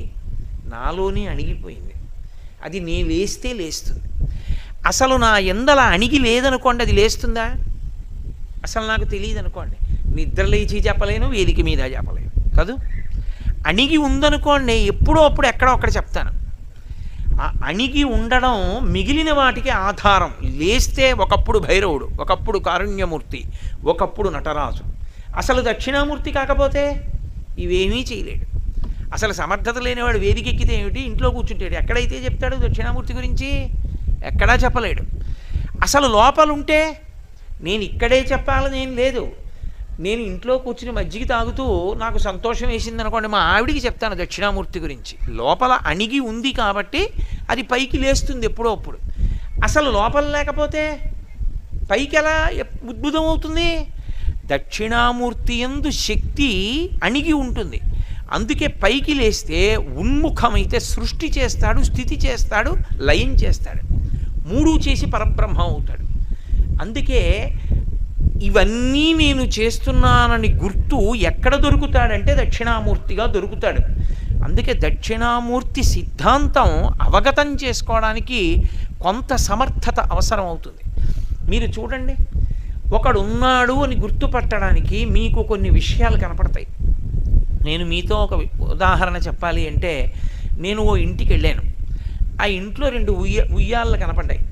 S1: నాలోనే అణిగిపోయింది. అది నే లేస్తే లేస్తుంది. అసలు నా ఎందల అణిగి లేదనుకోండి, అది లేస్తుందా? అసలు నాకు తెలియదు అనుకోండి, నిద్ర లేచి చెప్పలేను, వేదిక మీద చెప్పలేను కాదు. అణిగి ఉందనుకోండి, ఎప్పుడో అప్పుడు ఎక్కడో అక్కడ చెప్తాను. ఆ అణిగి ఉండడం మిగిలిన వాటికి ఆధారం. లేస్తే ఒకప్పుడు భైరవుడు, ఒకప్పుడు కారుణ్యమూర్తి, ఒకప్పుడు నటరాజు. అసలు దక్షిణామూర్తి కాకపోతే ఇవేమీ చేయలేడు. అసలు సమర్థత లేనివాడు వేదిక ఎక్కితే ఏమిటి, ఇంట్లో కూర్చుంటాడు. ఎక్కడైతే చెప్తాడు దక్షిణామూర్తి గురించి? ఎక్కడా చెప్పలేడు. అసలు లోపలుంటే నేను ఇక్కడే చెప్పాలని ఏం లేదు. నేను ఇంట్లో కూర్చుని మజ్జిగ తాగుతూ నాకు సంతోషం వేసింది అనుకోండి, మా ఆవిడికి చెప్తాను దక్షిణామూర్తి గురించి. లోపల అణిగి ఉంది కాబట్టి అది పైకి లేస్తుంది ఎప్పుడో అప్పుడు. అసలు లోపల లేకపోతే పైకి ఎలా ఉద్భుతం అవుతుంది? దక్షిణామూర్తి యందు శక్తి అణిగి ఉంటుంది. అందుకే పైకి లేస్తే ఉన్ముఖమైతే సృష్టి చేస్తాడు, స్థితి చేస్తాడు, లయం చేస్తాడు. మూడు చేసి పరబ్రహ్మ అవుతాడు. అందుకే ఇవన్నీ నేను చేస్తున్నానని గుర్తు ఎక్కడ దొరుకుతాడంటే దక్షిణామూర్తిగా దొరుకుతాడు. అందుకే దక్షిణామూర్తి సిద్ధాంతం అవగతం చేసుకోవడానికి కొంత సమర్థత అవసరం అవుతుంది. మీరు చూడండి, ఒకడు ఉన్నాడు అని గుర్తుపట్టడానికి మీకు కొన్ని విషయాలు కనపడతాయి. నేను మీతో ఒక ఉదాహరణ చెప్పాలి అంటే, నేను ఓ ఇంటికి వెళ్ళాను. ఆ ఇంట్లో రెండు ఉయ్యాలలు కనపడ్డాయి.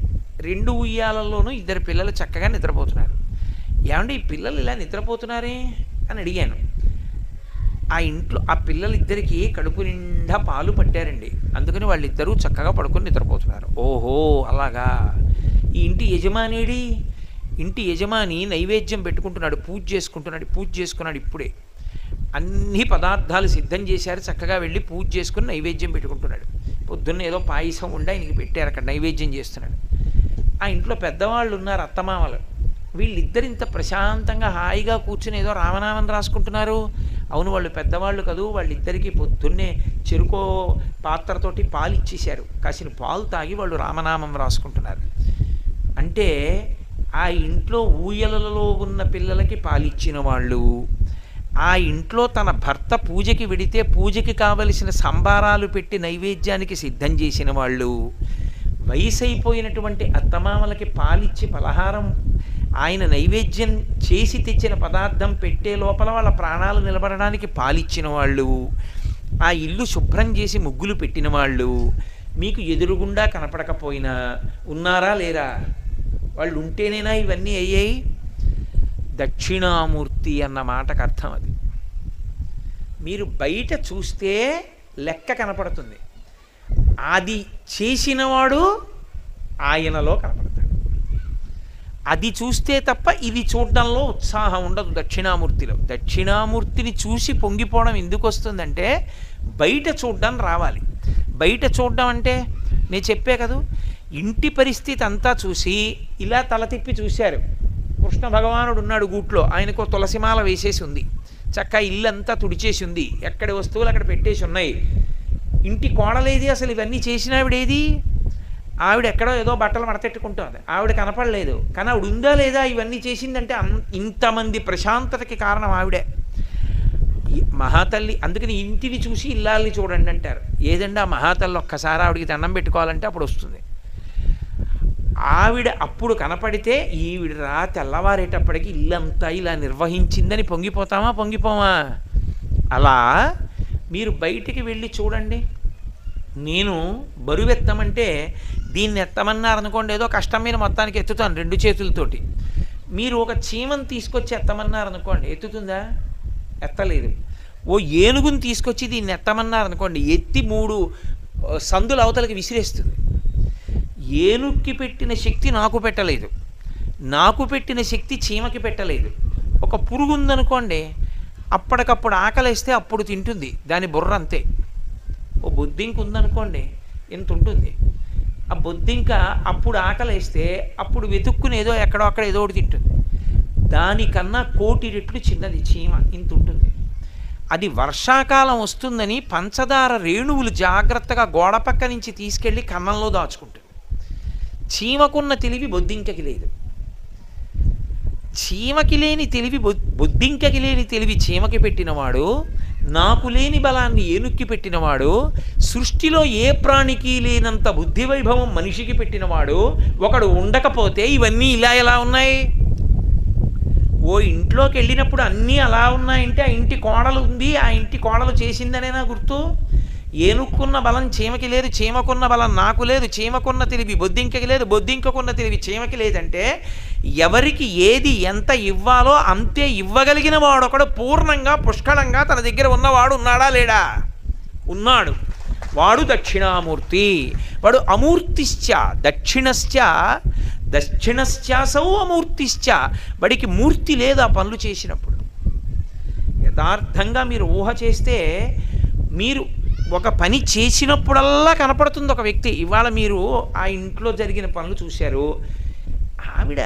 S1: రెండు ఉయ్యాలలోనూ ఇద్దరు పిల్లలు చక్కగా నిద్రపోతున్నారు. ఏమంటే ఈ పిల్లలు ఇలా నిద్రపోతున్నారే అని అడిగాను. ఆ ఇంట్లో ఆ పిల్లలిద్దరికీ కడుపు నిండా పాలు పట్టారండి. అందుకని వాళ్ళిద్దరూ చక్కగా పడుకొని నిద్రపోతున్నారు. ఓహో అలాగా. ఈ ఇంటి యజమానేడి? ఇంటి యజమాని నైవేద్యం పెట్టుకుంటున్నాడు, పూజ చేసుకున్నాడు ఇప్పుడే. అన్ని పదార్థాలు సిద్ధం చేశారు, చక్కగా వెళ్ళి పూజ చేసుకుని నైవేద్యం పెట్టుకుంటున్నాడు. పొద్దున్న ఏదో పాయసం ఉండి ఆయనకి పెట్టారు, అక్కడ నైవేద్యం చేస్తున్నాడు. ఆ ఇంట్లో పెద్దవాళ్ళు ఉన్నారు, అత్తమామలు. వీళ్ళిద్దరు ఇంత ప్రశాంతంగా హాయిగా కూర్చుని ఏదో రామనామం రాసుకుంటున్నారు. అవును, వాళ్ళు పెద్దవాళ్ళు కదూ. వాళ్ళిద్దరికీ పొద్దున్నే చెరుకో పాత్రతోటి పాలు ఇచ్చేశారు. కాసిన పాలు తాగి వాళ్ళు రామనామం రాసుకుంటున్నారు. అంటే ఆ ఇంట్లో ఊయలలో ఉన్న పిల్లలకి పాలిచ్చిన వాళ్ళు, ఆ ఇంట్లో తన భర్త పూజకి వెడితే పూజకి కావలసిన సంబారాలు పెట్టి నైవేద్యానికి సిద్ధం చేసిన వాళ్ళు, వయసు అయిపోయినటువంటి అత్తమామలకి పాలిచ్చి పలహారం ఆయన నైవేద్యం చేసి తెచ్చిన పదార్థం పెట్టే లోపల వాళ్ళ ప్రాణాలు నిలబడడానికి పాలిచ్చిన వాళ్ళు, ఆ ఇల్లు శుభ్రం చేసి ముగ్గులు పెట్టిన వాళ్ళు మీకు ఎదురుగుండా కనపడకపోయినా ఉన్నారా లేరా? వాళ్ళు ఉంటేనేనా ఇవన్నీ అయ్యాయి? దక్షిణామూర్తి అన్న మాటకు అర్థం అది. మీరు బయట చూస్తే లెక్క కనపడుతుంది, అది చేసినవాడు ఆయనలో కనపడతాడు. అది చూస్తే తప్ప ఇది చూడడంలో ఉత్సాహం ఉండదు దక్షిణామూర్తిలో. దక్షిణామూర్తిని చూసి పొంగిపోవడం ఎందుకు వస్తుందంటే బయట చూడడం రావాలి. బయట చూడడం అంటే నేను చెప్పే కదూ, ఇంటి పరిస్థితి అంతా చూసి ఇలా తల తిప్పి చూశారు. కృష్ణ భగవానుడు ఉన్నాడు గూట్లో, ఆయనకు తులసిమాల వేసేసి ఉంది, చక్కగా ఇల్లంతా తుడిచేసి ఉంది, ఎక్కడి వస్తువులు అక్కడ పెట్టేసి ఉన్నాయి. ఇంటి కోడలేది? అసలు ఇవన్నీ చేసిన ఆవిడేది? ఆవిడ ఎక్కడో ఏదో బట్టలు మడతెట్టుకుంటుంది, ఆవిడ కనపడలేదు. కానీ ఆవిడ ఉందా లేదా ఇవన్నీ చేసిందంటే ఇంతమంది ప్రశాంతతకి కారణం ఆవిడే, మహాతల్లి. అందుకని ఇంటిని చూసి ఇల్లాల్ని చూడండి అంటారు. ఏదండి ఆ మహాతల్లి ఒక్కసారి ఆవిడికి దండం పెట్టుకోవాలంటే అప్పుడు వస్తుంది. ఆవిడ అప్పుడు కనపడితే ఈవిడ రా తెల్లవారేటప్పటికి ఇల్లంతా ఇలా నిర్వహించిందని పొంగిపోతామా? పొంగిపోమా? అలా మీరు బయటికి వెళ్ళి చూడండి. నేను బరువెత్తమంటే దీన్ని ఎత్తమన్నారనుకోండి, ఏదో కష్టం మీద మొత్తానికి ఎత్తుతాను రెండు చేతులతోటి. మీరు ఒక చీమను తీసుకొచ్చి ఎత్తమన్నారనుకోండి, ఎత్తుతుందా? ఎత్తలేదు. ఓ ఏనుగుని తీసుకొచ్చి దీన్ని ఎత్తమన్నారనుకోండి, ఎత్తి 3 సందుల అవతలకి విసిరేస్తుంది. ఏనుక్కి పెట్టిన శక్తి నాకు పెట్టలేదు, నాకు పెట్టిన శక్తి చీమకి పెట్టలేదు. ఒక పురుగు ఉందనుకోండి, అప్పటికప్పుడు ఆకలేస్తే అప్పుడు తింటుంది, దాని బుర్ర అంతే. ఓ బొద్దింక ఉందనుకోండి, ఎంత ఉంటుంది. ఆ బొద్దింక అప్పుడు ఆకలేస్తే అప్పుడు వెతుక్కుని ఏదో ఎక్కడో అక్కడ ఏదో ఒకటి తింటుంది. దానికన్నా 1,000,000 రెట్లు చిన్నది చీమ, ఇంత ఉంటుంది. అది వర్షాకాలం వస్తుందని పంచదార రేణువులు జాగ్రత్తగా గోడ పక్క నుంచి తీసుకెళ్ళి కన్నంలో దాచుకుంటుంది. చీమకున్న తెలివి బొద్దింకకి లేదు. చీమకి లేని తెలివి బొద్దింకకి లేని తెలివి చీమకి పెట్టినవాడు, నాకు లేని బలాన్ని ఏనుక్కి పెట్టినవాడు, సృష్టిలో ఏ ప్రాణికి లేనంత బుద్ధి వైభవం మనిషికి పెట్టినవాడు ఒకడు ఉండకపోతే ఇవన్నీ ఇలా ఎలా ఉన్నాయి? ఓ ఇంట్లోకి వెళ్ళినప్పుడు అన్నీ అలా ఉన్నాయంటే ఆ ఇంటి కోడలు ఉంది, ఆ ఇంటి కోడలు చేసిందనేనా గుర్తు? ఏనుక్కున్న బలం చీమకి లేదు, చీమకున్న బలం నాకు లేదు, చీమకున్న తెలివి బొద్దింకకి లేదు, బొద్దింకకున్న తెలివి చీమకి లేదంటే ఎవరికి ఏది ఎంత ఇవ్వాలో అంతే ఇవ్వగలిగిన వాడొకడు పూర్ణంగా పుష్కళంగా తన దగ్గర ఉన్నవాడు ఉన్నాడా లేడా? ఉన్నాడు. వాడు దక్షిణామూర్తి. వాడు అమూర్తిశ్చ దక్షిణశ్చాసౌ అమూర్తిశ్చ. వాడికి మూర్తి లేదు ఆ పనులు చేసినప్పుడు. యథార్థంగా మీరు ఊహ చేస్తే మీరు ఒక పని చేసినప్పుడల్లా కనపడుతుంది ఒక వ్యక్తి. ఇవాళ మీరు ఆ ఇంట్లో జరిగిన పనులు చూశారు, ఆవిడ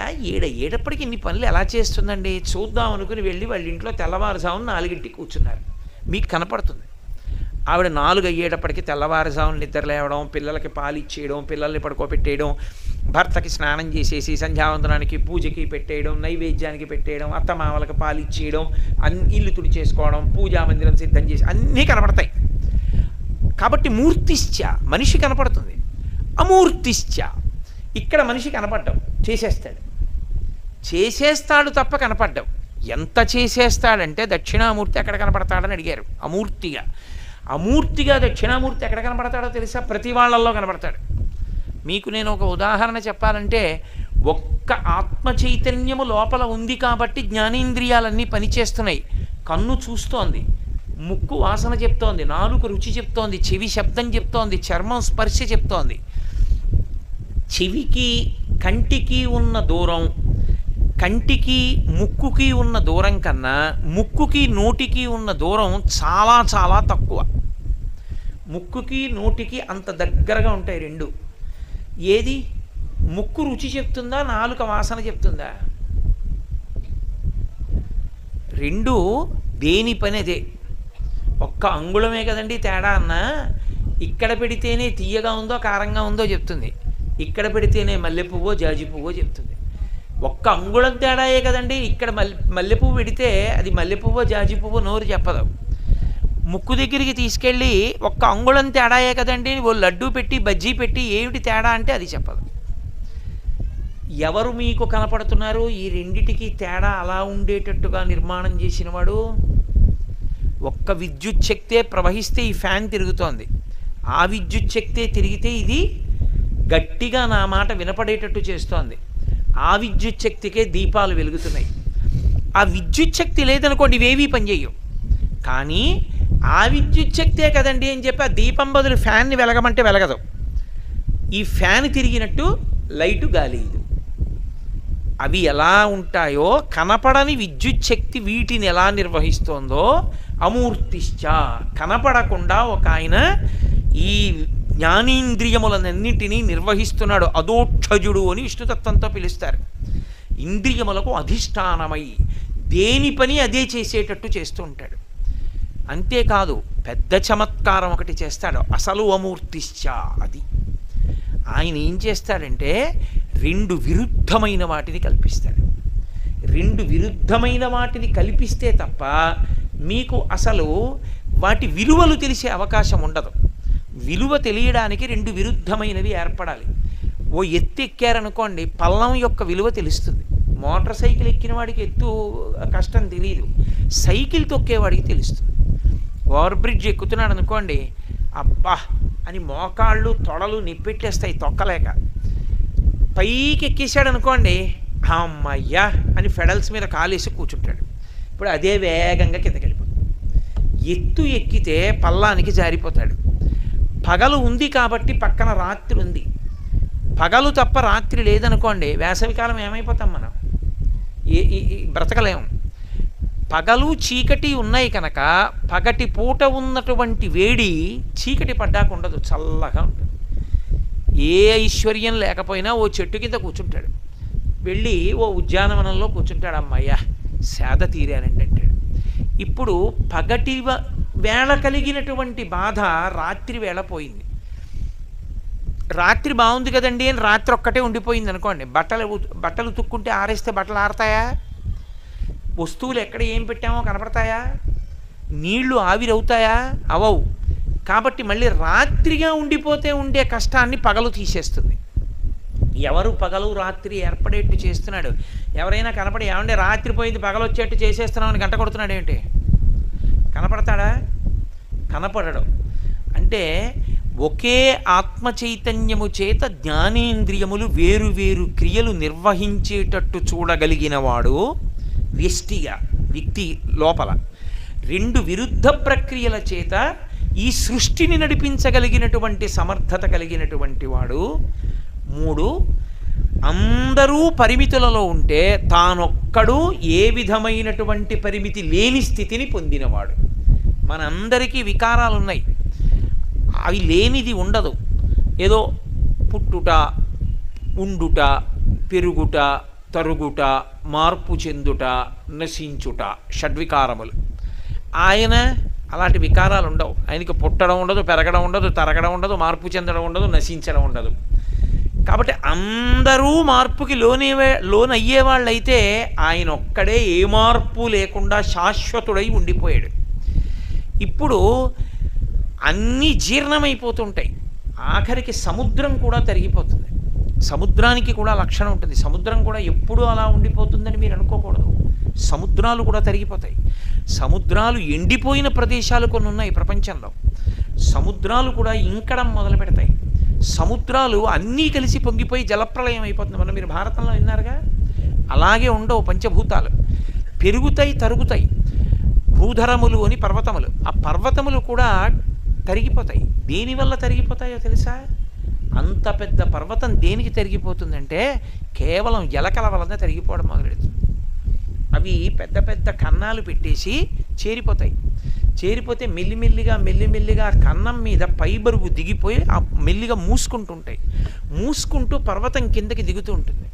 S1: ఏడప్పటికి ఇన్ని పనులు ఎలా చేస్తుందండి చూద్దాం అనుకుని వెళ్ళి వాళ్ళ ఇంట్లో తెల్లవారుజామున 4ంటికి కూర్చున్నారు, మీకు కనపడుతుంది. ఆవిడ 4 అయ్యేటప్పటికి తెల్లవారుజామున నిద్ర లేవడం, పిల్లలకి పాలు ఇచ్చేయడం, పిల్లల్ని పడుకోబెట్టేయడం, భర్తకి స్నానం చేసేసి సంధ్యావందనానికి పూజకి పెట్టేయడం, నైవేద్యానికి పెట్టేయడం, అత్తమామలకు పాలు ఇచ్చేయడం, ఇల్లు తుడి చేసుకోవడం, పూజా మందిరం సిద్ధం చేసి అన్నీ కనపడతాయి. కాబట్టి మూర్తిశ్చ మనిషి కనపడుతుంది, అమూర్తిశ్చ ఇక్కడ మనిషి కనపడ్డం చేసేస్తాడు తప్ప కనపడ్డం. ఎంత చేసేస్తాడంటే దక్షిణామూర్తి ఎక్కడ కనపడతాడని అడిగారు. అమూర్తిగా దక్షిణామూర్తి ఎక్కడ కనపడతాడో తెలుసా? ప్రతి వాళ్ళల్లో కనపడతాడు. మీకు నేను ఒక ఉదాహరణ చెప్పాలంటే, ఒక్క ఆత్మ చైతన్యము లోపల ఉంది కాబట్టి జ్ఞానేంద్రియాలన్నీ పనిచేస్తున్నాయి. కన్ను చూస్తోంది, ముక్కు వాసన చెప్తోంది, నాలుక రుచి చెప్తోంది, చెవి శబ్దం చెప్తోంది, చర్మం స్పర్శ చెప్తోంది. చెవికి కంటికి ఉన్న దూరం, కంటికి ముక్కుకి ఉన్న దూరం కన్నా ముక్కుకి నోటికి ఉన్న దూరం చాలా చాలా తక్కువ. ముక్కుకి నోటికి అంత దగ్గరగా ఉంటాయి రెండు. ఏది ముక్కు రుచి చెప్తుందా, నాలుక వాసన చెప్తుందా? రెండు దేని పని అదే. ఒక్క అంగుళమే కదండి తేడా అన్నా. ఇక్కడ పెడితేనే తీయగా ఉందో కారంగా ఉందో చెప్తుంది, ఇక్కడ పెడితేనే మల్లెపువ్వో జాజి పువ్వో చెప్తుంది. ఒక్క అంగుళం తేడాయే కదండి. ఇక్కడ మల్లెపువ్వు పెడితే అది మల్లెపువ్వో జాజి పువ్వో నోరు చెప్పదు. ముక్కు దగ్గరికి తీసుకెళ్ళి ఒక్క అంగుళం తేడాయే కదండి, ఓ లడ్డూ పెట్టి బజ్జీ పెట్టి ఏమిటి తేడా అంటే అది చెప్పదు. ఎవరు మీకు కనపడుతున్నారు? ఈ రెండిటికి తేడా అలా ఉండేటట్టుగా నిర్మాణం చేసినవాడు. ఒక్క విద్యుత్ శక్తే ప్రవహిస్తే ఈ ఫ్యాన్ తిరుగుతోంది, ఆ విద్యుత్ శక్తే తిరిగితే ఇది గట్టిగా నా మాట వినపడేటట్టు చేస్తోంది. ఆ విద్యుత్ శక్తికే దీపాలు వెలుగుతున్నాయి. ఆ విద్యుత్ శక్తి లేదనుకోండి ఇవేవీ పనిచేయవు. కానీ ఆ విద్యుత్ శక్తే కదండి అని చెప్పి ఆ దీపం బదులు ఫ్యాన్ని వెలగమంటే వెలగదు. ఈ ఫ్యాన్ తిరిగినట్టు లైటు గాలి. అవి ఎలా ఉంటాయో కనపడని విద్యుత్ శక్తి వీటిని ఎలా నిర్వహిస్తోందో అమూర్తిశ్చ. కనపడకుండా ఒక ఆయన ఈ జ్ఞానేంద్రియములన్నింటినీ నిర్వహిస్తున్నాడు. అదోక్షజుడు అని విష్ణుతత్వంతో పిలుస్తారు. ఇంద్రియములకు అధిష్టానమై దేని పని అదే చేసేటట్టు చేస్తూ ఉంటాడు. అంతేకాదు పెద్ద చమత్కారం ఒకటి చేస్తాడు, అసలు అమూర్తిశ్చ. అది ఆయన ఏం చేస్తాడంటే రెండు విరుద్ధమైన వాటిని కల్పిస్తాడు. రెండు విరుద్ధమైన వాటిని కల్పిస్తే తప్ప మీకు అసలు వాటి విలువలు తెలిసే అవకాశం ఉండదు. విలువ తెలియడానికి రెండు విరుద్ధమైనవి ఏర్పడాలి. ఓ ఎత్తు ఎక్కారనుకోండి, పల్లం యొక్క విలువ తెలుస్తుంది. మోటార్ సైకిల్ ఎక్కిన వాడికి ఎత్తు కష్టం తెలియదు, సైకిల్ తొక్కేవాడికి తెలుస్తుంది. ఓవర్ బ్రిడ్జ్ ఎక్కుతున్నాడు అనుకోండి, అబ్బా అని మోకాళ్ళు తొడలు నిప్పెట్టేస్తాయి తొక్కలేక. పైకి ఎక్కేసాడు అనుకోండి, అమ్మయ్యా అని ఫెడల్స్ మీద కాలేసి కూర్చుంటాడు. ఇప్పుడు అదే వేగంగా కిందకి వెళ్ళిపోతుంది. ఎత్తు ఎక్కితే పల్లానికి జారిపోతాడు. పగలు ఉంది కాబట్టి పక్కన రాత్రి ఉంది. పగలు తప్ప రాత్రి లేదనుకోండి, వేసవికాలం ఏమైపోతాం మనం, బ్రతకలేము. పగలు చీకటి ఉన్నాయి కనుక పగటి పూట ఉన్నటువంటి వేడి చీకటి పడ్డాక ఉండదు, చల్లగా ఉంటుంది. ఏ ఐశ్వర్యం లేకపోయినా ఓ చెట్టు కింద కూర్చుంటాడు, వెళ్ళి ఓ ఉద్యానవనంలో కూర్చుంటాడు, అమ్మయ్య సేద తీరానండి అంటాడు. ఇప్పుడు పగటి వేళ కలిగినటువంటి బాధ రాత్రి వేళ పోయింది. రాత్రి బాగుంది కదండి అని రాత్రి ఒక్కటే ఉండిపోయింది అనుకోండి, బట్టలు ఉతుక్కుంటే ఆరేస్తే బట్టలు ఆరతాయా? వస్తువులు ఎక్కడ ఏం పెట్టామో కనపడతాయా? నీళ్లు ఆవిరవుతాయా? అవవు. కాబట్టి మళ్ళీ రాత్రిగా ఉండిపోతే ఉండే కష్టాన్ని పగలు తీసేస్తుంది. ఎవరు పగలు రాత్రి ఏర్పడేట్టు చేస్తున్నాడు? ఎవరైనా కనపడి ఏమంటే రాత్రి పోయింది పగలు వచ్చేట్టు చేసేస్తున్నామని గంట కొడుతున్నాడు ఏంటి? కనపడతాడా? కనపడడు. అంటే ఒకే ఆత్మ చైతన్యము చేత జ్ఞానేంద్రియములు వేరు వేరు క్రియలు నిర్వహించేటట్టు చూడగలిగిన వాడు వ్యష్టిగా, వ్యక్తి లోపల. రెండు విరుద్ధ ప్రక్రియల చేత ఈ సృష్టిని నడిపించగలిగినటువంటి సమర్థత కలిగినటువంటి వాడు. మూడు, అందరూ పరిమితులలో ఉంటే తానొక్కడు ఏ విధమైనటువంటి పరిమితి లేని స్థితిని పొందినవాడు. మనందరికీ వికారాలు ఉన్నాయి, అవి లేనిది ఉండదు. ఏదో పుట్టుట, ఉండుట, పెరుగుట, తరుగుట, మార్పు చెందుట, నశించుట, షడ్వికారములు. ఆయన అలాంటి వికారాలు ఉండవు. ఆయనకి పుట్టడం ఉండదు, పెరగడం ఉండదు, తరగడం ఉండదు, మార్పు చెందడం ఉండదు, నశించడం ఉండదు. కాబట్టి అందరూ మార్పుకి లోనయ్యేవాళ్ళైతే ఆయన ఒక్కడే ఏ మార్పు లేకుండా శాశ్వతుడై ఉండిపోయాడు. ఇప్పుడు అన్నీ జీర్ణమైపోతుంటాయి, ఆఖరికి సముద్రం కూడా తరిగిపోతుంది. సముద్రానికి కూడా లక్షణం ఉంటుంది. సముద్రం కూడా ఎప్పుడూ అలా ఉండిపోతుందని మీరు అనుకోకూడదు. సముద్రాలు కూడా తరిగిపోతాయి. సముద్రాలు ఎండిపోయిన ప్రదేశాలు కొన్ని ఉన్నాయి ప్రపంచంలో. సముద్రాలు కూడా ఇంకడం మొదలు పెడతాయి. సముద్రాలు అన్నీ కలిసి పొంగిపోయి జలప్రలయం అయిపోతుంది. మనం మీరు భారతంలో విన్నారుగా, అలాగే ఉండవు పంచభూతాలు. పెరుగుతాయి, తరుగుతాయి. భూధరములు అని పర్వతములు, ఆ పర్వతములు కూడా తరిగిపోతాయి. దేనివల్ల తరిగిపోతాయో తెలుసా? అంత పెద్ద పర్వతం దేనికి తరిగిపోతుందంటే కేవలం ఎలకల వలన తరిగిపోవడం మొదలెడుతుంది. అవి పెద్ద పెద్ద కన్నాలు పెట్టేసి చేరిపోతాయి. చేరిపోతే మెల్లిమెల్లిగా కన్నం మీద పై బరువు దిగిపోయి ఆ మెల్లిగా మూసుకుంటుంటాయి. మూసుకుంటూ పర్వతం కిందకి దిగుతూ ఉంటుంది.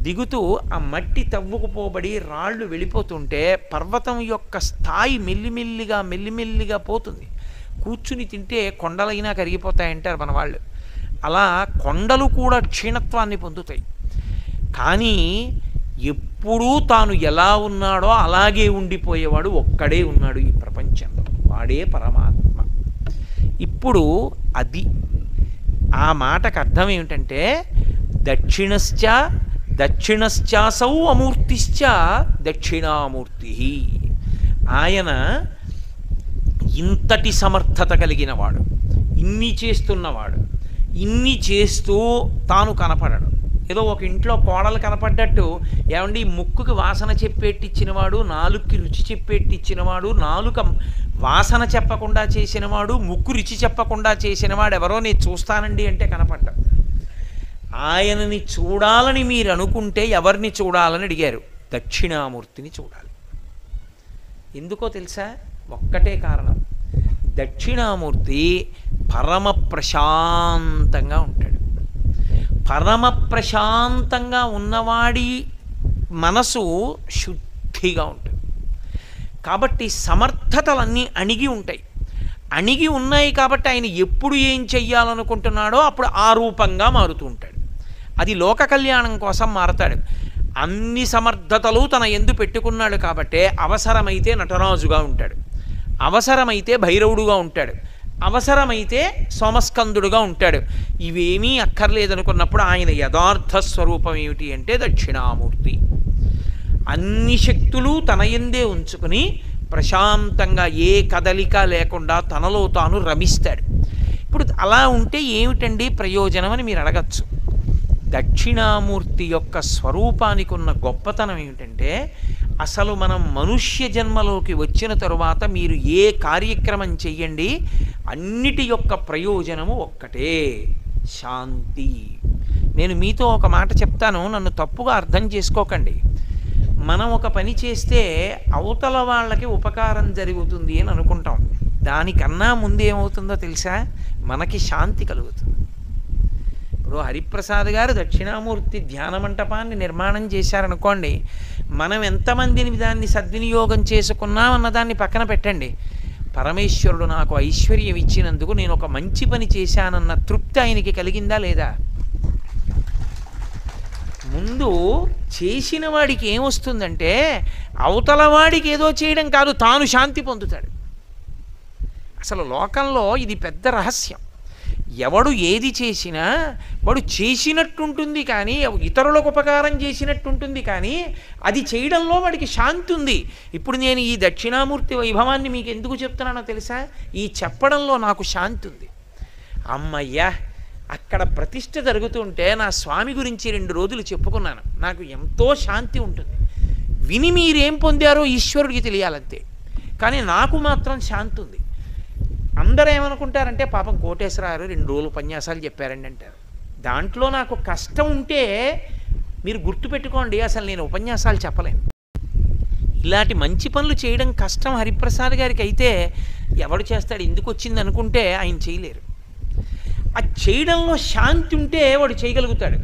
S1: దిగుతూ ఆ మట్టి తవ్వుకుపోబడి రాళ్ళు వెళ్ళిపోతుంటే పర్వతం యొక్క స్థాయి మెల్లిమెల్లిగా పోతుంది. కూర్చుని తింటే కొండలైనా కరిగిపోతాయంటారు మన వాళ్ళు. అలా కొండలు కూడా క్షీణత్వాన్ని పొందుతాయి. కానీ ఎప్పుడూ తాను ఎలా ఉన్నాడో అలాగే ఉండిపోయేవాడు ఒక్కడే ఉన్నాడు ఈ ప్రపంచంలో, వాడే పరమాత్మ. ఇప్పుడు అది ఆ మాటకు అర్థం ఏమిటంటే దక్షిణశ్చాసౌ అమూర్తిశ్చ దక్షిణామూర్తి. ఆయన ఇంతటి సమర్థత కలిగినవాడు, ఇన్ని చేస్తున్నవాడు, ఇన్ని చేస్తూ తాను కనపడడు. ఏదో ఒక ఇంట్లో కోడలు కనపడ్డట్టు, ఏమండి ముక్కుకి వాసన చెప్పేట్టిచ్చినవాడు, నాలుగుకి రుచి చెప్పేట్టిచ్చినవాడు, నాలుక వాసన చెప్పకుండా చేసినవాడు, ముక్కు రుచి చెప్పకుండా చేసినవాడు ఎవరో నేను చూస్తానండి అంటే కనపడ్డాడు. ఆయనని చూడాలని మీరు అనుకుంటే ఎవరిని చూడాలని అడిగారు? దక్షిణామూర్తిని చూడాలి. ఎందుకో తెలుసా? ఒక్కటే కారణం, దక్షిణామూర్తి పరమ ప్రశాంతంగా ఉంటాడు. పరమ ప్రశాంతంగా ఉన్నవాడి మనసు శుద్ధిగా ఉంటుంది. కాబట్టి సమర్థతలన్నీ అణిగి ఉంటాయి. అణిగి ఉన్నాయి కాబట్టి ఆయన ఎప్పుడు ఏం చెయ్యాలనుకుంటున్నాడో అప్పుడు ఆ రూపంగా మారుతూ ఉంటాడు. అది లోక కళ్యాణం కోసం మారతాడు. అన్ని సమర్థతలు తన యందు పెట్టుకున్నాడు కాబట్టే అవసరమైతే నటరాజుగా ఉంటాడు, అవసరమైతే భైరవుడుగా ఉంటాడు, అవసరమైతే సోమస్కందుడుగా ఉంటాడు. ఇవేమీ అక్కర్లేదనుకున్నప్పుడు ఆయన యథార్థ స్వరూపం ఏమిటి అంటే దక్షిణామూర్తి. అన్ని శక్తులు తన యందే ఉంచుకుని ప్రశాంతంగా ఏ కదలిక లేకుండా తనలో తాను రమిస్తాడు. ఇప్పుడు అలా ఉంటే ఏమిటండి ప్రయోజనం అని మీరు అడగచ్చు. దక్షిణామూర్తి యొక్క స్వరూపానికి ఉన్న గొప్పతనం ఏమిటంటే, అసలు మనం మనుష్య జన్మలోకి వచ్చిన తరువాత మీరు ఏ కార్యక్రమం చెయ్యండి, అన్నిటి యొక్క ప్రయోజనము ఒక్కటే, శాంతి. నేను మీతో ఒక మాట చెప్తాను, నన్ను తప్పుగా అర్థం చేసుకోకండి. మనం ఒక పని చేస్తే అవతల వాళ్ళకి ఉపకారం జరుగుతుంది అని అనుకుంటాం. దానికన్నా ముందు ఏమవుతుందో తెలుసా? మనకి శాంతి కలుగుతుంది. ఇప్పుడు హరిప్రసాద్ గారు దక్షిణామూర్తి ధ్యాన మంటపాన్ని నిర్మాణం చేశారనుకోండి, మనం ఎంతమందిని దాన్ని సద్వినియోగం చేసుకున్నాం అన్నదాన్ని పక్కన పెట్టండి, పరమేశ్వరుడు నాకు ఐశ్వర్యం ఇచ్చినందుకు నేను ఒక మంచి పని చేశానన్న తృప్తి ఆయనకి కలిగిందా లేదా? ముందు చేసిన వాడికి ఏమొస్తుందంటే, అవతల వాడికి ఏదో చేయడం కాదు, తాను శాంతి పొందుతాడు. అసలు లోకంలో ఇది పెద్ద రహస్యం. ఎవడు ఏది చేసినా వాడు చేసినట్టుంటుంది, కానీ ఇతరులకు ఉపకారం చేసినట్టుంటుంది, కానీ అది చేయడంలో వాడికి శాంతి ఉంది. ఇప్పుడు నేను ఈ దక్షిణామూర్తి వైభవాన్ని మీకు ఎందుకు చెప్తున్నానో తెలుసా? ఈ చెప్పడంలో నాకు శాంతి ఉంది. అమ్మయ్యా, అక్కడ ప్రతిష్ఠ జరుగుతుంటే నా స్వామి గురించి 2 రోజులు చెప్పుకున్నాను, నాకు ఎంతో శాంతి ఉంటుంది. విని మీరేం పొందారో ఈశ్వరుడికి తెలియాలంతే, కానీ నాకు మాత్రం శాంతి ఉంది. అందరూ ఏమనుకుంటారంటే, పాపం కోటేశ్వరరావు 2 రోజులు ఉపన్యాసాలు చెప్పారండి అంటారు. దాంట్లో నాకు కష్టం ఉంటే మీరు గుర్తుపెట్టుకోండి, అసలు నేను ఉపన్యాసాలు చెప్పలేను. ఇలాంటి మంచి పనులు చేయడం కష్టం హరిప్రసాద్ గారికి అయితే ఎవడు చేస్తాడు? ఎందుకు వచ్చింది అనుకుంటే ఆయన చేయలేరు. ఆ చేయడంలో శాంతి ఉంటే వాడు చేయగలుగుతాడు.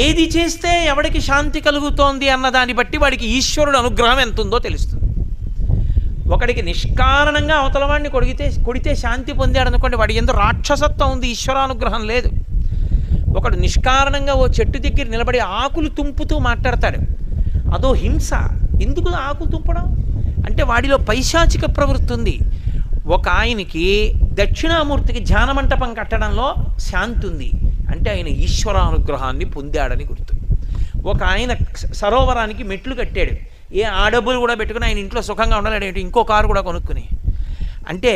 S1: ఏది చేస్తే ఎవడికి శాంతి కలుగుతోంది అన్న దాన్ని బట్టి వాడికి ఈశ్వరుడు అనుగ్రహం ఎంత ఉందో తెలుస్తుంది. ఒకడికి నిష్కారణంగా అవతల వాడిని కొడితే శాంతి పొందాడు అనుకోండి, వాడి ఎందు రాక్షసత్వం ఉంది, ఈశ్వరానుగ్రహం లేదు. ఒకడు నిష్కారణంగా ఓ చెట్టు దగ్గర నిలబడి ఆకులు తుంపుతూ మాట్లాడతాడు, అదో హింస. ఎందుకు ఆకులు తుంపడం అంటే వాడిలో పైశాచిక ప్రవృత్తి ఉంది. ఒక ఆయనకి దక్షిణామూర్తికి ధ్యాన మంటపం కట్టడంలో శాంతి ఉంది అంటే ఆయన ఈశ్వరానుగ్రహాన్ని పొందాడని గుర్తు. ఒక ఆయన సరోవరానికి మెట్లు కట్టాడు, ఆ డబ్బులు కూడా పెట్టుకుని ఆయన ఇంట్లో సుఖంగా ఉండాలంటే ఇంకో కారు కూడా కొనుక్కుని, అంటే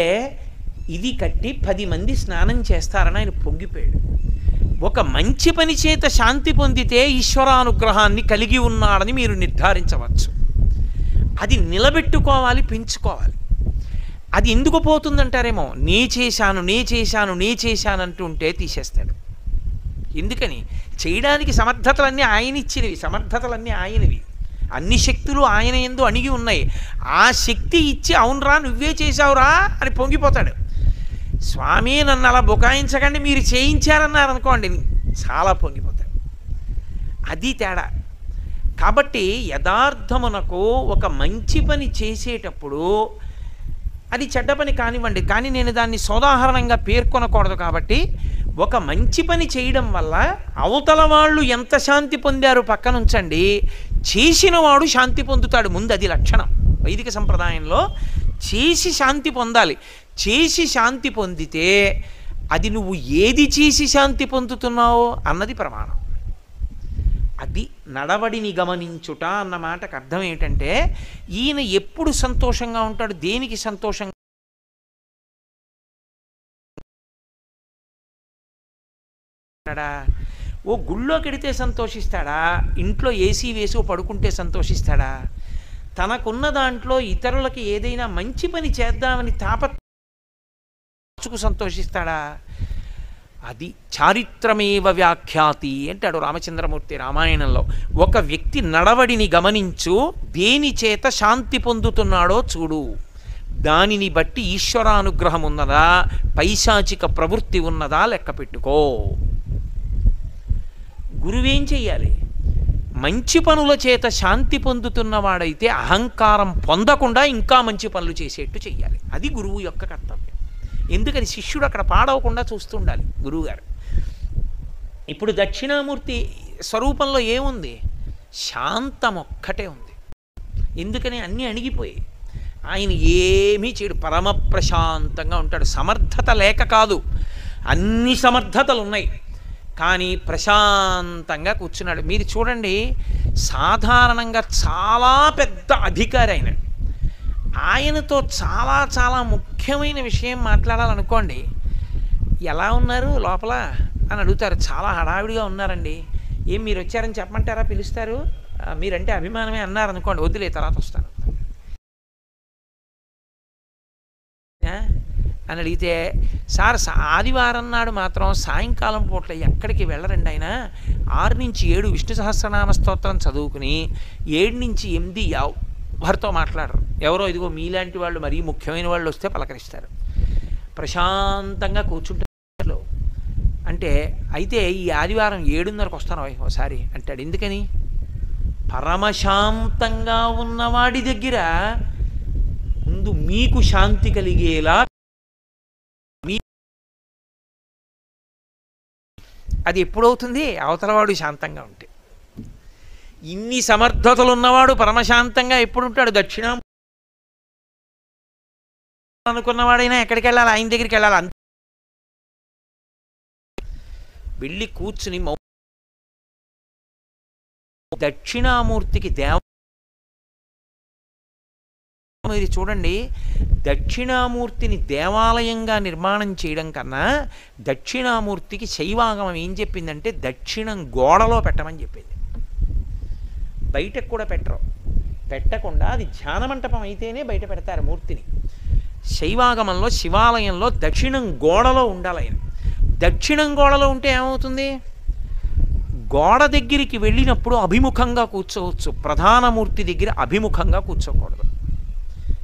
S1: ఇది కట్టి 10 మంది స్నానం చేస్తారని ఆయన పొంగిపోయాడు. ఒక మంచి పని చేత శాంతి పొందితే ఈశ్వరానుగ్రహాన్ని కలిగి ఉన్నాడని మీరు నిర్ధారించవచ్చు. అది నిలబెట్టుకోవాలి, పెంచుకోవాలి. అది ఎందుకు పోతుందంటారేమో, నే చేశాను అంటుంటే తీసేస్తాడు. ఎందుకని? చేయడానికి సమర్థతలన్నీ ఆయన ఇచ్చినవి, సమర్థతలన్నీ ఆయనవి, అన్ని శక్తులు ఆయన యందు అణిగి ఉన్నాయి. ఆ శక్తి ఇచ్చి అవునరా నువ్వే చేశావురా అని పొంగిపోతాడు. స్వామి నన్ను అలా బుకాయించకండి, మీరు చేయించారన్నారనుకోండి చాలా పొంగిపోతాడు. అది తేడా. కాబట్టి యథార్థమునకు ఒక మంచి పని చేసేటప్పుడు అది చెడ్డ పని కానివ్వండి, కానీ నేను దాన్ని సోదాహరణంగా పేర్కొనకూడదు. కాబట్టి ఒక మంచి పని చేయడం వల్ల అవతల వాళ్ళు ఎంత శాంతి పొందారు పక్కన ఉంచండి, చేసిన వాడు శాంతి పొందుతాడు ముందు. అది లక్షణం వైదిక సంప్రదాయంలో. చేసి శాంతి పొందాలి. చేసి శాంతి పొందితే అది నువ్వు ఏది చేసి శాంతి పొందుతున్నావో అన్నది ప్రమాణం. అది నడవడిని గమనించుట అన్న మాటకు అర్థం ఏంటంటే, ఈయన ఎప్పుడు సంతోషంగా ఉంటాడు, దేనికి సంతోషంగా ఉంటాడా? ఓ గుళ్ళోకి వెడితే సంతోషిస్తాడా? ఇంట్లో ఏసీ వేసి పడుకుంటే సంతోషిస్తాడా? తనకున్న దాంట్లో ఇతరులకి ఏదైనా మంచి పని చేద్దామని తాపత్రచుకు సంతోషిస్తాడా? అది చారిత్రమేవ వ్యాఖ్యాతి అంటాడు రామచంద్రమూర్తి రామాయణంలో. ఒక వ్యక్తి నడవడిని గమనించు, దేని చేత శాంతి పొందుతున్నాడో చూడు, దానిని బట్టి ఈశ్వరానుగ్రహం ఉన్నదా, పైశాచిక ప్రవృత్తి ఉన్నదా లెక్క పెట్టుకో. గురువేం చెయ్యాలి? మంచి పనుల చేత శాంతి పొందుతున్నవాడైతే అహంకారం పొందకుండా ఇంకా మంచి పనులు చేసేట్టు చెయ్యాలి. అది గురువు యొక్క కర్తవ్యం. ఎందుకని? శిష్యుడు అక్కడ పాడవకుండా చూస్తుండాలి గురువుగారు. ఇప్పుడు దక్షిణామూర్తి స్వరూపంలో ఏముంది? శాంతం ఒక్కటే ఉంది. ఎందుకని? అన్నీ అణిగిపోయి ఆయన ఏమీ చేయడు, పరమ ప్రశాంతంగా ఉంటాడు. సమర్థత లేక కాదు, అన్ని సమర్థతలు ఉన్నాయి, కానీ ప్రశాంతంగా కూర్చున్నాడు. మీరు చూడండి, సాధారణంగా చాలా పెద్ద అధికారి ఆయన. ఆయనతో చాలా చాలా ముఖ్యమైన విషయం మాట్లాడాలనుకోండి, ఎలా ఉన్నారు లోపల అని అడుగుతారు. చాలా హడావిడిగా ఉన్నారండి. ఏం మీరు వచ్చారని చెప్పమంటారా, పిలుస్తారు, మీరంటే అభిమానమే అన్నారనుకోండి, వద్దులే తర్వాత వస్తాను అని అడిగితే, సార్ ఆదివారం నాడు మాత్రం సాయంకాలం పూట్ల ఎక్కడికి వెళ్ళరండి ఆయన, 6 నుంచి 7 విష్ణు సహస్రనామ స్తోత్రం చదువుకుని 7 నుంచి 8 ఎవరితో మాట్లాడరు, ఎవరో ఇదిగో మీలాంటి వాళ్ళు మరీ ముఖ్యమైన వాళ్ళు వస్తే పలకరిస్తారు, ప్రశాంతంగా కూర్చుంటారు అంటే. అయితే ఈ ఆదివారం 7:30కు వస్తాను ఒకసారి అంటాడు. ఎందుకని? పరమశాంతంగా ఉన్నవాడి దగ్గర ముందు మీకు శాంతి కలిగేలా, అది ఎప్పుడవుతుంది? అవతలవాడు శాంతంగా ఉంటే. ఇన్ని సమర్థతలు ఉన్నవాడు పరమశాంతంగా ఎప్పుడు ఉంటాడు? దక్షిణ అనుకున్నవాడైనా ఎక్కడికి వెళ్ళాలి? ఆయన దగ్గరికి వెళ్ళాలి. వెళ్ళి కూర్చుని దక్షిణామూర్తికి ఇది చూడండి, దక్షిణామూర్తిని దేవాలయంగా నిర్మాణం చేయడం కన్నా దక్షిణామూర్తికి శైవాగమం ఏం చెప్పిందంటే దక్షిణం గోడలో పెట్టమని చెప్పింది. బయటకు కూడా పెట్టకుండా అది ధ్యాన మంటపం అయితేనే బయట పెడతారు మూర్తిని. శైవాగమంలో శివాలయంలో దక్షిణం గోడలో ఉండాలి ఆయన. దక్షిణం గోడలో ఉంటే ఏమవుతుంది? గోడ దగ్గరికి వెళ్ళినప్పుడు అభిముఖంగా కూర్చోవచ్చు, ప్రధానమూర్తి దగ్గర అభిముఖంగా కూర్చోకూడదు.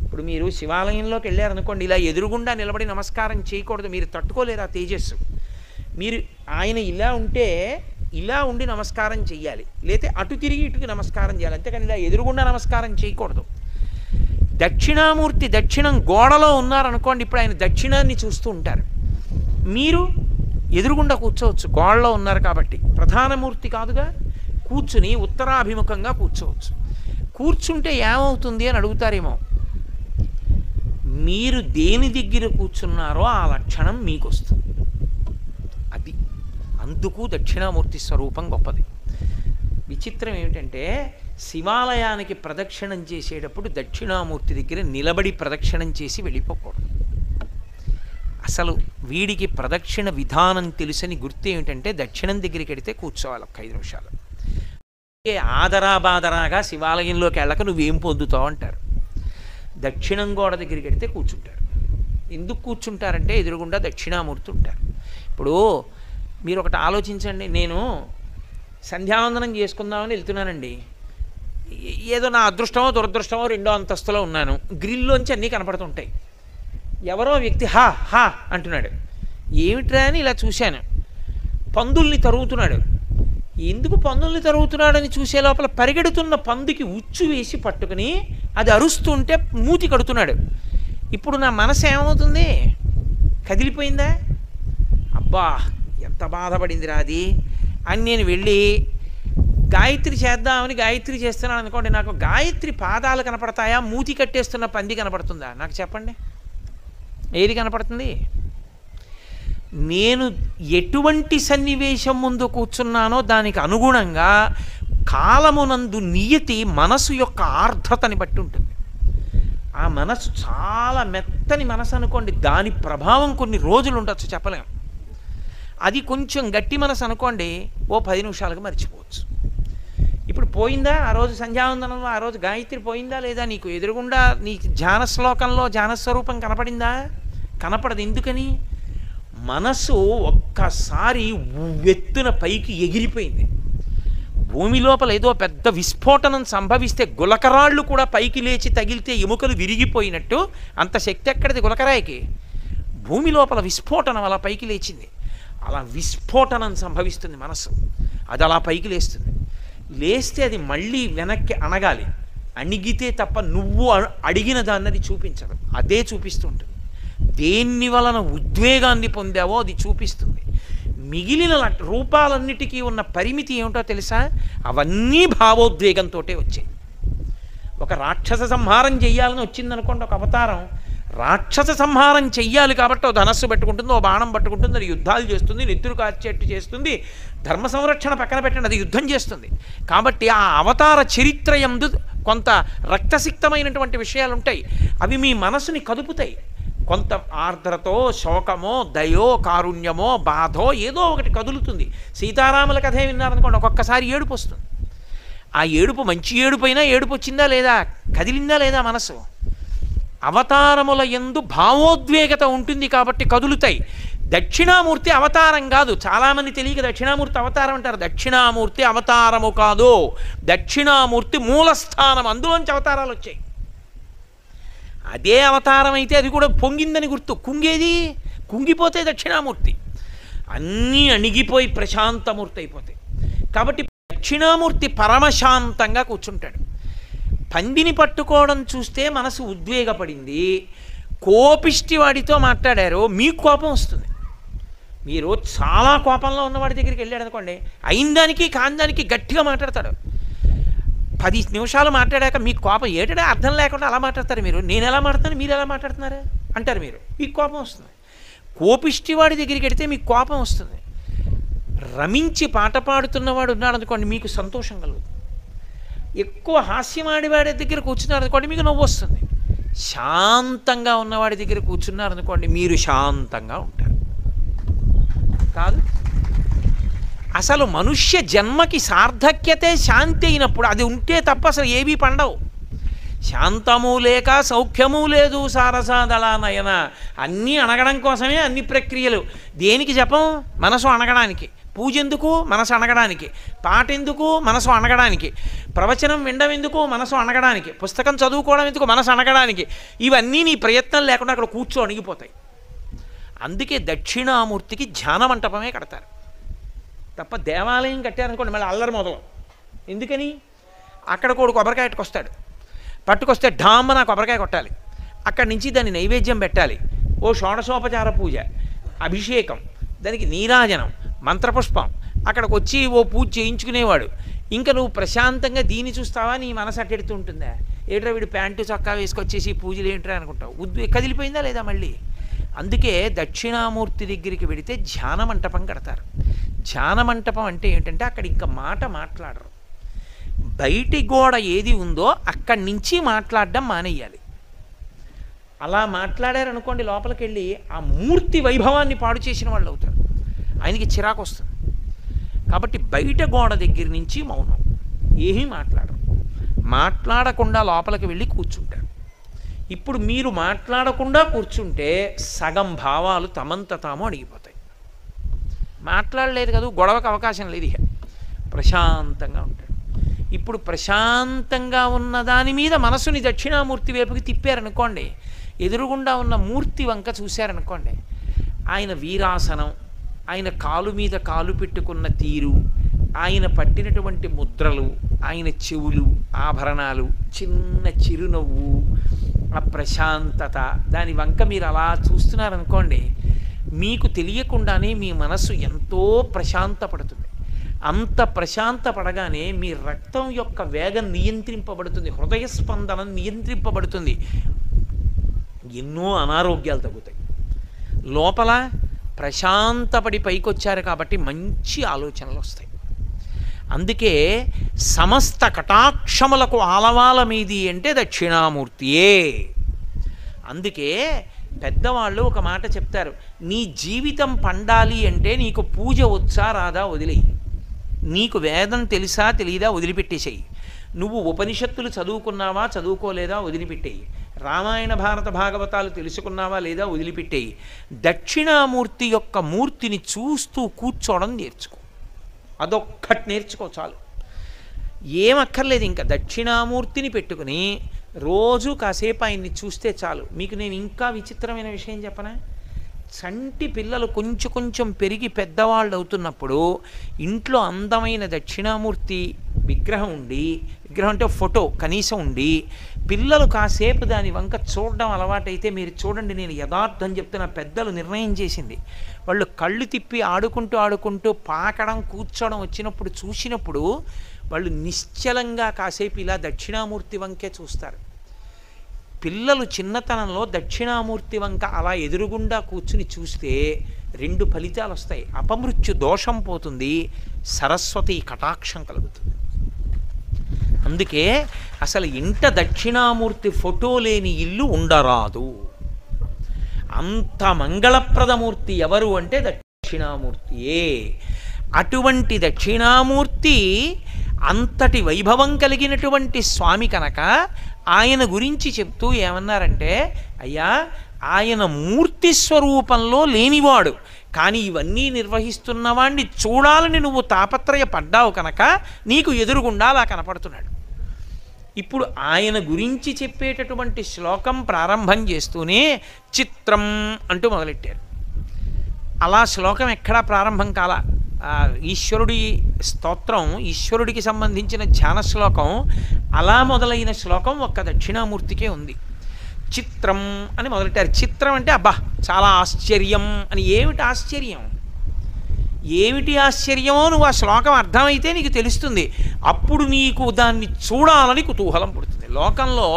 S1: ఇప్పుడు మీరు శివాలయంలోకి వెళ్ళారనుకోండి, ఇలా ఎదురుగుండా నిలబడి నమస్కారం చేయకూడదు, మీరు తట్టుకోలేరు ఆ తేజస్సు. మీరు ఆయన ఇలా ఉంటే ఇలా ఉండి నమస్కారం చెయ్యాలి, లేతే అటు తిరిగి ఇటుకి నమస్కారం చేయాలి, అంతేకాని ఇలా ఎదురుగుండా నమస్కారం చేయకూడదు. దక్షిణామూర్తి దక్షిణం గోడలో ఉన్నారనుకోండి, ఇప్పుడు ఆయన దక్షిణాన్ని చూస్తూ ఉంటారు, మీరు ఎదురుగుండా కూర్చోవచ్చు, గోడలో ఉన్నారు కాబట్టి. ప్రధానమూర్తి కాదుగా, కూర్చుని ఉత్తరాభిముఖంగా కూర్చోవచ్చు. కూర్చుంటే ఏమవుతుంది అని అడుగుతారేమో. మీరు దేని దగ్గర కూర్చున్నారో ఆ లక్షణం మీకు వస్తుంది. అది అందుకు దక్షిణామూర్తి స్వరూపం గొప్పది. విచిత్రం ఏమిటంటే శివాలయానికి ప్రదక్షిణం చేసేటప్పుడు దక్షిణామూర్తి దగ్గర నిలబడి ప్రదక్షిణం చేసి వెళ్ళిపోకూడదు. అసలు వీడికి ప్రదక్షిణ విధానం తెలుసని గుర్తు ఏమిటంటే దక్షిణం దగ్గరికి వెడితే కూర్చోవాలి 5 నిమిషాలు. ఆదరాబాదరాగా శివాలయంలోకి వెళ్ళక నువ్వేం పొందుతావు అంటారు. దక్షిణం గోడ దగ్గరికి వెడితే కూర్చుంటారు. ఎందుకు కూర్చుంటారంటే ఎదురుగుండా దక్షిణామూర్తి ఉంటారు. ఇప్పుడు మీరు ఒకటి ఆలోచించండి, నేను సంధ్యావందనం చేసుకుందామని వెళ్తున్నానండి, ఏదో నా అదృష్టమో దురదృష్టమో 2వ అంతస్తులో ఉన్నాను, గ్రిల్లోంచి అన్నీ కనపడుతుంటాయి, ఎవరో వ్యక్తి హా హా అంటున్నాడు, ఏమిట్రా అని ఇలా చూశాను, పందుల్ని తరుగుతున్నాడు. ఎందుకు పందుల్ని తరుగుతున్నాడని చూసే లోపల పరిగెడుతున్న పందుకి ఉచ్చు వేసి పట్టుకుని అది అరుస్తుంటే మూతి కడుతున్నాడు. ఇప్పుడు నా మనసు ఏమవుతుంది? కదిలిపోయిందా? అబ్బా ఎంత బాధపడిందిరా అది అని నేను వెళ్ళి గాయత్రి చేద్దామని గాయత్రి చేస్తున్నాను అనుకోండి, నాకు గాయత్రి పాదాలు కనపడతాయా, మూతి కట్టేస్తున్న పంది కనపడుతుందా? నాకు చెప్పండి, ఏది కనపడుతుంది? నేను ఎటువంటి సన్నివేశం ముందు కూర్చున్నానో దానికి అనుగుణంగా కాలమునందు నియతి మనసు యొక్క ఆర్ద్రతని బట్టి ఉంటుంది. ఆ మనసు చాలా మెత్తని మనసు అనుకోండి, దాని ప్రభావం కొన్ని రోజులు ఉండొచ్చు, చెప్పలేం. అది కొంచెం గట్టి మనసు అనుకోండి, ఓ 10 నిమిషాలకు మర్చిపోవచ్చు. ఇప్పుడు పోయిందా ఆ రోజు సంధ్యావందనంలో, ఆ రోజు గాయత్రి పోయిందా లేదా? నీకు ఎదురుగుండా నీ ధ్యాన శ్లోకంలో ధ్యానస్వరూపం కనపడిందా? కనపడదు. ఎందుకని? మనసు ఒక్కసారి ఉవ్వెత్తున పైకి ఎగిరిపోయింది. భూమి లోపల ఏదో పెద్ద విస్ఫోటనం సంభవిస్తే గులకరాళ్ళు కూడా పైకి లేచి తగిలితే ఎముకలు విరిగిపోయినట్టు అంత శక్తి ఎక్కడిది గులకరాయికి? భూమి లోపల విస్ఫోటనం అలా పైకి లేచింది. అలా విస్ఫోటనం సంభవిస్తుంది మనసు, అది అలా పైకి లేస్తుంది. లేస్తే అది మళ్ళీ వెనక్కి అణగాలి, అణిగితే తప్ప నువ్వు అడిగిన దాన్నది చూపించదు, అదే చూపిస్తుంటుంది. దేన్ని వలన ఉద్వేగాన్ని పొందావో అది చూపిస్తుంది. మిగిలిన రూపాలన్నిటికీ ఉన్న పరిమితి ఏమిటో తెలుసా? అవన్నీ భావోద్వేగంతో వచ్చాయి. ఒక రాక్షస సంహారం చెయ్యాలని వచ్చిందనుకోండి ఒక అవతారం, రాక్షస సంహారం చెయ్యాలి కాబట్టి ఓ ధనస్సు పెట్టుకుంటుంది, ఓ బాణం పట్టుకుంటుంది, అది యుద్ధాలు చేస్తుంది, నెత్తురు కాచేట్టు చేస్తుంది, ధర్మ సంరక్షణ పక్కన పెట్టండి, అది యుద్ధం చేస్తుంది. కాబట్టి ఆ అవతార చరిత్ర యందు కొంత రక్తసిక్తమైనటువంటి విషయాలు ఉంటాయి, అవి మీ మనసుని కదుపుతాయి. కొంత ఆర్ద్రతో శోకమో దయో కారుణ్యమో బాధో ఏదో ఒకటి కదులుతుంది. సీతారాముల కథే విన్నారనుకోండి, ఒక్కొక్కసారి ఏడుపు వస్తుంది. ఆ ఏడుపు మంచి ఏడుపు అయినా ఏడుపు వచ్చిందా లేదా, కదిలిందా లేదా మనసు. అవతారముల యందు భావోద్వేగత ఉంటుంది కాబట్టి కదులుతాయి. దక్షిణామూర్తి అవతారం కాదు. చాలామంది తెలియక దక్షిణామూర్తి అవతారం అంటారు. దక్షిణామూర్తి అవతారము కాదు, దక్షిణామూర్తి మూలస్థానం, అందులోంచి అవతారాలు వచ్చాయి. అదే అవతారం అయితే అది కూడా పొంగిందని గుర్తు. కుంగేది, కుంగిపోతే దక్షిణామూర్తి. అన్నీ అణిగిపోయి ప్రశాంతమూర్తి అయిపోతాయి. కాబట్టి దక్షిణామూర్తి పరమశాంతంగా కూర్చుంటాడు. పందిని పట్టుకోవడం చూస్తే మనసు ఉద్వేగపడింది, కోపిష్టి వాడితో మాట్లాడారు, మీకు కోపం వస్తుంది. మీరు చాలా కోపంలో ఉన్నవాడి దగ్గరికి వెళ్ళాడు అనుకోండి, అయిన దానికి కాని దానికి గట్టిగా మాట్లాడతాడు. 10 నిమిషాలు మాట్లాడాక మీకు కోపం ఏటడే అర్థం లేకుండా అలా మాట్లాడతారు. మీరు నేను ఎలా మాట్లాడుతాను, మీరు ఎలా మాట్లాడుతున్నారు అంటారు. మీకు కోపం వస్తుంది. కోపిష్టి వాడి దగ్గరికి వెడితే మీకు కోపం వస్తుంది. రమించి పాట పాడుతున్నవాడు ఉన్నాడు అనుకోండి, మీకు సంతోషం కలుగుతుంది. ఎక్కువ హాస్యమాడివాడి దగ్గర కూర్చున్నారు అనుకోండి, మీకు నవ్వు వస్తుంది. శాంతంగా ఉన్నవాడి దగ్గర కూర్చున్నారు అనుకోండి, మీరు శాంతంగా ఉంటారు. కాదు, అసలు మనుష్య జన్మకి సార్థక్యతే శాంతి అయినప్పుడు అది ఉంటే తప్ప అసలు ఏవీ పండవు. శాంతము లేక సౌఖ్యము లేదు సారసాదళ నయన. అన్నీ అనగడం కోసమే అన్ని ప్రక్రియలు. దేనికి జపం? మనసు అనగడానికి. పూజ ఎందుకు? మనసు అనగడానికి. పాట ఎందుకు? మనసు అనగడానికి. ప్రవచనం వినడం ఎందుకు? మనసు అనగడానికి. పుస్తకం చదువుకోవడం ఎందుకు? మనసు అనగడానికి. ఇవన్నీ నీ ప్రయత్నం లేకుండా అక్కడ కూర్చో అణిగిపోతాయి. అందుకే దక్షిణామూర్తికి ధ్యాన మంటపమే కడతారు తప్ప దేవాలయం కట్టారనుకోండి మళ్ళీ అల్లరి మొదలు. ఎందుకని? అక్కడ కూడా కొబ్బరికాయ పట్టుకొస్తే ఢామ్మన కొబ్బరికాయ కొట్టాలి. అక్కడి నుంచి దాన్ని నైవేద్యం పెట్టాలి. ఓ షోడశోపచార పూజ, అభిషేకం, దానికి నీరాజనం, మంత్రపుష్పం, అక్కడికి వచ్చి ఓ పూజ చేయించుకునేవాడు. ఇంకా నువ్వు ప్రశాంతంగా దీన్ని చూస్తావా? నీ మనసు అట్టెడుతూ ఉంటుందా? ఏట్రా వీడు ప్యాంటు చొక్కా వేసుకొచ్చేసి పూజలు ఏంట్రా అనుకుంటావు. కదిలిపోయిందా లేదా మళ్ళీ? అందుకే దక్షిణామూర్తి దగ్గరికి వెడితే ధ్యాన మంటపం కడతారు. ధ్యాన మంటపం అంటే ఏంటంటే అక్కడ ఇంకా మాట మాట్లాడరు. బయటి గోడ ఏది ఉందో అక్కడి నుంచి మాట్లాడడం మానేయాలి. అలా మాట్లాడారనుకోండి, లోపలికి వెళ్ళి ఆ మూర్తి వైభవాన్ని పాడు చేసిన వాళ్ళు అవుతారు. ఆయనకి చిరాకు వస్తుంది. కాబట్టి బయట గోడ దగ్గర నుంచి మౌనం, ఏమీ మాట్లాడరు. మాట్లాడకుండా లోపలికి వెళ్ళి కూర్చుంటారు. ఇప్పుడు మీరు మాట్లాడకుండా కూర్చుంటే సగం భావాలు తమంత తాము అడిగిపోతాయి. మాట్లాడలేదు కదా, గొడవకు అవకాశం లేదు. ఇక ప్రశాంతంగా ఉంటాడు. ఇప్పుడు ప్రశాంతంగా ఉన్న దాని మీద మనసుని దక్షిణామూర్తి వైపుకి తిప్పారనుకోండి, ఎదురుగుండా ఉన్న మూర్తి వంక చూశారనుకోండి, ఆయన వీరాసనం, ఆయన కాలు మీద కాలు పెట్టుకున్న తీరు, ఆయన పట్టినటువంటి ముద్రలు, ఆయన చెవులు, ఆభరణాలు, చిన్న చిరునవ్వు, ఆ ప్రశాంతత, దాని వంక మీరు అలా చూస్తున్నారనుకోండి, మీకు తెలియకుండానే మీ మనస్సు ఎంతో ప్రశాంతపడుతుంది. అంత ప్రశాంతపడగానే మీ రక్తం యొక్క వేగం నియంత్రింపబడుతుంది, హృదయ స్పందన నియంత్రింపబడుతుంది, ఎన్నో అనారోగ్యాలు తగ్గుతాయి. లోపల ప్రశాంతపడి పైకొచ్చారు కాబట్టి మంచి ఆలోచనలు వస్తాయి. అందుకే సమస్త కటాక్షములకు ఆలవాల మీది అంటే దక్షిణామూర్తియే. అందుకే పెద్దవాళ్ళు ఒక మాట చెప్తారు, నీ జీవితం పండాలి అంటే నీకు పూజ వచ్చా రాదా వదిలేయి, నీకు వేదం తెలుసా తెలియదా వదిలిపెట్టేసేయి, నువ్వు ఉపనిషత్తులు చదువుకున్నావా చదువుకోలేదా వదిలిపెట్టేయి, రామాయణ భారత భాగవతాలు తెలుసుకున్నావా లేదా వదిలిపెట్టేయి. దక్షిణామూర్తి యొక్క మూర్తిని చూస్తూ కూర్చోవడం నేర్చుకో. అదొక్కటి నేర్చుకో చాలు, ఏమక్కర్లేదు. ఇంకా దక్షిణామూర్తిని పెట్టుకుని రోజు కాసేపు ఆయన్ని చూస్తే చాలు. మీకు నేను ఇంకా విచిత్రమైన విషయం చెప్పనా? చంటి పిల్లలు కొంచెం కొంచెం పెరిగి పెద్దవాళ్ళు అవుతున్నప్పుడు ఇంట్లో అందమైన దక్షిణామూర్తి విగ్రహం ఉండి, విగ్రహం అంటే ఫోటో కనీసం ఉండి, పిల్లలు కాసేపు దాని వంక చూడడం అలవాటైతే మీరు చూడండి, నేను యథార్థం చెప్తున్న, పెద్దలు నిర్ణయం చేసింది, వాళ్ళు కళ్ళు తిప్పి ఆడుకుంటూ పాకడం కూర్చోవడం వచ్చినప్పుడు చూసినప్పుడు వాళ్ళు నిశ్చలంగా కాసేపు ఇలా దక్షిణామూర్తి వంకే చూస్తారు. పిల్లలు చిన్నతనంలో దక్షిణామూర్తి వంక అలా ఎదురుగుండా కూర్చుని చూస్తే 2 ఫలితాలు వస్తాయి. అపమృత్యు దోషం పోతుంది, సరస్వతి కటాక్షం కలుగుతుంది. అందుకే అసలు ఇంట దక్షిణామూర్తి ఫోటో లేని ఇల్లు ఉండరాదు. అంత మంగళప్రదమూర్తి ఎవరు అంటే దక్షిణామూర్తియే. అటువంటి దక్షిణామూర్తి అంతటి వైభవం కలిగినటువంటి స్వామి కనుక ఆయన గురించి చెప్తూ ఏమన్నారంటే, అయ్యా ఆయన మూర్తి స్వరూపంలో లేనివాడు, కానీ ఇవన్నీ నిర్వహిస్తున్నవాణ్ణి చూడాలని నువ్వు తాపత్రయపడ్డావు కనుక నీకు ఎదురుగుండా అలా కనపడుతున్నాడు. ఇప్పుడు ఆయన గురించి చెప్పేటటువంటి శ్లోకం ప్రారంభం చేస్తూనే చిత్రం అంటూ మొదలెట్టారు. అలా శ్లోకం ఎక్కడా ప్రారంభం కాల. ఈశ్వరుడి స్తోత్రం, ఈశ్వరుడికి సంబంధించిన ధ్యాన శ్లోకం అలా మొదలైన శ్లోకం ఒక్క దక్షిణామూర్తికే ఉంది. చిత్రం అని మొదలెట్టారు. చిత్రం అంటే అబ్బా చాలా ఆశ్చర్యం అని. ఏమిటి ఆశ్చర్యం? ఏమిటి ఆశ్చర్యమో నువ్వు ఆ శ్లోకం అర్థమైతే నీకు తెలుస్తుంది. అప్పుడు నీకు దాన్ని చూడాలని కుతూహలం పుడుతుంది. లోకంలో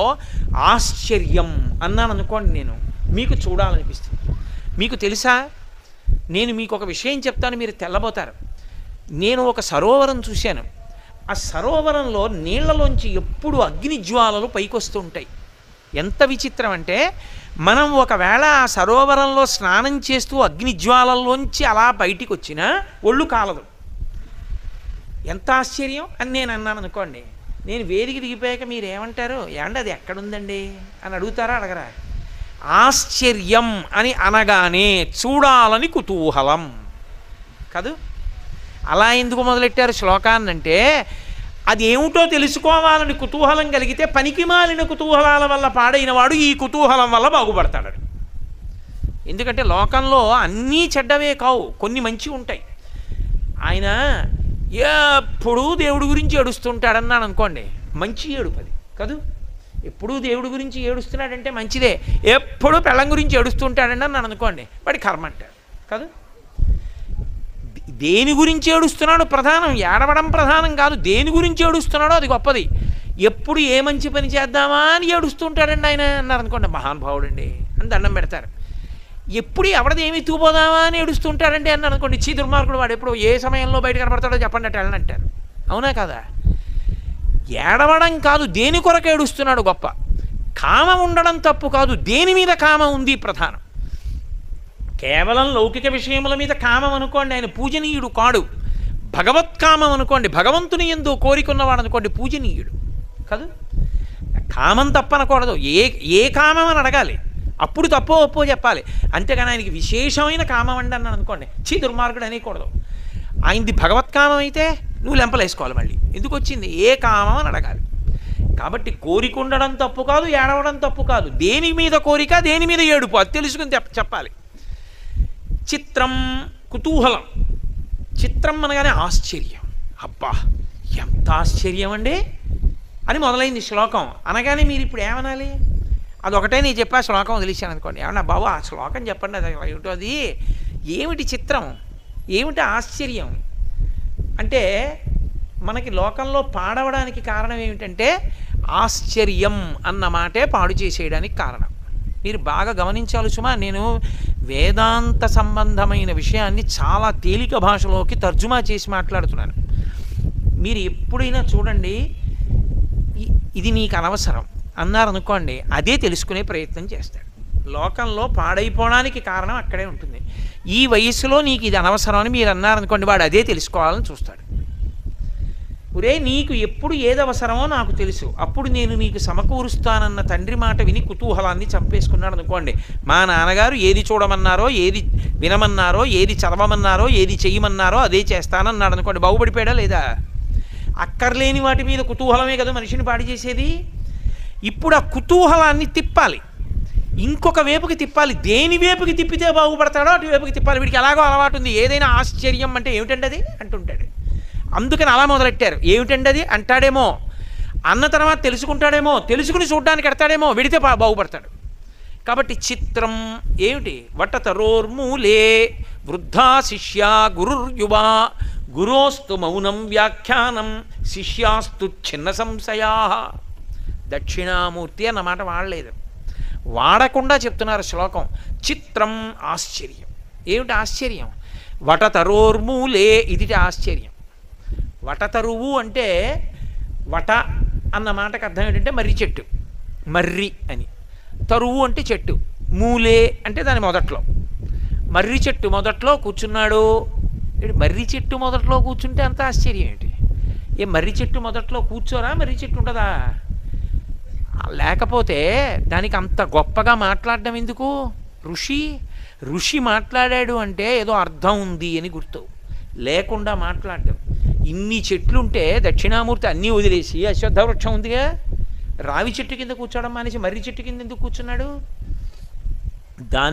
S1: ఆశ్చర్యం అన్నాను అనుకోండి, నేను మీకు చూడాలనిపిస్తుంది. మీకు తెలుసా, నేను మీకు ఒక విషయం చెప్తాను, మీరు తెల్లబోతారు. నేను ఒక సరోవరం చూశాను. ఆ సరోవరంలో నీళ్లలోంచి ఎప్పుడు అగ్నిజ్వాలలు పైకొస్తూ ఉంటాయి. ఎంత విచిత్రం అంటే, మనం ఒకవేళ ఆ సరోవరంలో స్నానం చేస్తూ అగ్నిజ్వాలల్లోంచి అలా బయటికి వచ్చినా ఒళ్ళు కాలదు. ఎంత ఆశ్చర్యం అని నేను అన్నాను అనుకోండి. నేను వేదిక దిగిపోయాక మీరు ఏమంటారు? ఏమంటే అది ఎక్కడుందండి అని అడుగుతారా అడగరా? ఆశ్చర్యం అని అనగానే చూడాలని కుతూహలం కాదు. అలా ఎందుకు మొదలెట్టారు శ్లోకాన్నంటే, అది ఏమిటో తెలుసుకోవాలని కుతూహలం కలిగితే పనికి మాలిన కుతూహలాల వల్ల పాడైన వాడు ఈ కుతూహలం వల్ల బాగుపడతాడు. ఎందుకంటే లోకంలో అన్నీ చెడ్డవే కావు, కొన్ని మంచి ఉంటాయి. ఆయన ఎప్పుడూ దేవుడి గురించి ఏడుస్తుంటాడన్నాను అనుకోండి, మంచి ఏడుపది కాదు. ఎప్పుడూ దేవుడి గురించి ఏడుస్తున్నాడంటే మంచిదే. ఎప్పుడూ పెళ్ళం గురించి ఏడుస్తుంటాడని నన్ను అనుకోండి, వాడి కర్మ అంటాడు కాదు. దేని గురించి ఏడుస్తున్నాడు ప్రధానం, ఏడవడం ప్రధానం కాదు. దేని గురించి ఏడుస్తున్నాడో అది గొప్పది. ఎప్పుడు ఏ మంచి పని చేద్దామా అని ఏడుస్తుంటాడండి ఆయన అన్నారు అనుకోండి, మహానుభావుడండి అని దండం పెడతారు. ఎప్పుడు ఎవడది ఏమి తూపోదామా అని ఏడుస్తుంటాడండి అన్నారు అనుకోండి, చీ దుర్మార్గుడు వాడు ఎప్పుడు ఏ సమయంలో బయట కనపడతాడో చెప్పండి అట్టు వెళ్ళనంటారు. అవునా కదా? ఏడవడం కాదు, దేని కొరకు ఏడుస్తున్నాడు గొప్ప. కామం ఉండడం తప్పు కాదు, దేని మీద కామం ఉంది ప్రధానం. కేవలం లౌకిక విషయముల మీద కామం అనుకోండి, ఆయన పూజనీయుడు కాడు. భగవత్కామం అనుకోండి, భగవంతుని యందు కోరికున్నవాడు అనుకోండి, పూజనీయుడు కాదు. కామం తప్పనకూడదు. ఏ కామం అని అడగాలి, అప్పుడు తప్పో ఒప్పో చెప్పాలి. అంతేగాని ఆయనకి విశేషమైన కామం అండి అన్నాను అనుకోండి, చీ దుర్మార్గుడు అనేకూడదు. ఆయనది భగవత్కామం అయితే నువ్వు లెంపలేసుకోవాలి. మళ్ళీ ఎందుకు వచ్చింది? ఏ కామం అని అడగాలి. కాబట్టి కోరిక ఉండడం తప్పు కాదు, ఏడవడం తప్పు కాదు. దేని మీద కోరిక, దేని మీద ఏడుపు, అది తెలుసుకుని చెప్పాలి. చిత్రం కుతూహలం. చిత్రం అనగానే ఆశ్చర్యం. అబ్బా ఎంత ఆశ్చర్యం అండి అని మొదలైంది శ్లోకం. అనగానే మీరు ఇప్పుడు ఏమనాలి? అదొకటే నేను చెప్పా, శ్లోకం వదిలేశాను అనుకోండి. ఏమన్నా బాబు ఆ శ్లోకం చెప్పండి, అది ఏమిటో, అది ఏమిటి చిత్రం, ఏమిటి ఆశ్చర్యం అంటే, మనకి లోకంలో పాడవడానికి కారణం ఏమిటంటే ఆశ్చర్యం అన్న మాటే పాడు చేసేయడానికి కారణం. మీరు బాగా గమనించాలి సుమా, నేను వేదాంత సంబంధమైన విషయాన్ని చాలా తేలిక భాషలోకి తర్జుమా చేసి మాట్లాడుతున్నాను. మీరు ఎప్పుడైనా చూడండి, ఇది నీకు అనవసరం అన్నారనుకోండి, అదే తెలుసుకునే ప్రయత్నం చేస్తాడు. లోకంలో పాడైపోవడానికి కారణం అక్కడే ఉంటుంది. ఈ వయసులో నీకు ఇది అనవసరం అని మీరు అన్నారనుకోండి, వాడు అదే తెలుసుకోవాలని చూస్తాడు. ఒరే నీకు ఎప్పుడు ఏది అవసరమో నాకు తెలుసు, అప్పుడు నేను నీకు సమకూరుస్తానన్న తండ్రి మాట విని కుతూహలాన్ని చంపేసుకున్నాడు అనుకోండి. మా నాన్నగారు ఏది చూడమన్నారో, ఏది వినమన్నారో, ఏది చదవమన్నారో, ఏది చెయ్యమన్నారో అదే చేస్తానన్నాడు అనుకోండి, బాగుపడిపోయాడా లేదా? అక్కర్లేని వాటి మీద కుతూహలమే కదా మనిషిని పాడి చేసేది. ఇప్పుడు ఆ కుతూహలాన్ని తిప్పాలి, ఇంకొక వైపుకి తిప్పాలి. దేని వైపుకి తిప్పితే బాగుపడతాడో అటు వైపుకి తిప్పాలి. వీడికి ఎలాగో అలవాటు ఉంది, ఏదైనా ఆశ్చర్యం అంటే ఏమిటండి అది అంటుంటాడు. అందుకని అలా మొదలెట్టారు. ఏమిటండి అది అంటాడేమో, అన్న తర్వాత తెలుసుకుంటాడేమో, తెలుసుకుని చూడ్డానికి ఎడతాడేమో, విడితే బాగుపడతాడు. కాబట్టి చిత్రం ఏమిటి? వటతరోర్మూలే వృద్ధా శిష్యా గురుర్యువా గురోస్తు మౌనం వ్యాఖ్యానం శిష్యాస్తు చిన్న సంశయా. దక్షిణామూర్తి అన్నమాట వాడలేదు, వాడకుండా చెప్తున్నారు శ్లోకం. చిత్రం ఆశ్చర్యం. ఏమిటి ఆశ్చర్యం? వటతరోర్మూలే, ఇది ఆశ్చర్యం. వటతరువు అంటే, వట అన్న మాటకు అర్థం ఏంటంటే మర్రి చెట్టు, మర్రి అని. తరువు అంటే చెట్టు, మూలే అంటే దాని మొదట్లో, మర్రి చెట్టు మొదట్లో కూర్చున్నాడు. మర్రి చెట్టు మొదట్లో కూర్చుంటే అంత ఆశ్చర్యం ఏంటి? ఏ మర్రి చెట్టు మొదట్లో కూర్చోరా? మర్రి చెట్టు ఉంటుందా? లేకపోతే దానికి అంత గొప్పగా మాట్లాడడం ఎందుకు? ఋషి మాట్లాడాడు అంటే ఏదో అర్థం ఉంది అని గుర్తు, లేకుండా మాట్లాడడం. ఇన్ని చెట్లుంటే దక్షిణామూర్తి అన్నీ వదిలేసి అశ్వత్థ వృక్షం ఉందిగా, రావి చెట్టు కింద కూర్చోవడం మానేసి మర్రి చెట్టు కింద ఎందుకు కూర్చున్నాడు? దాని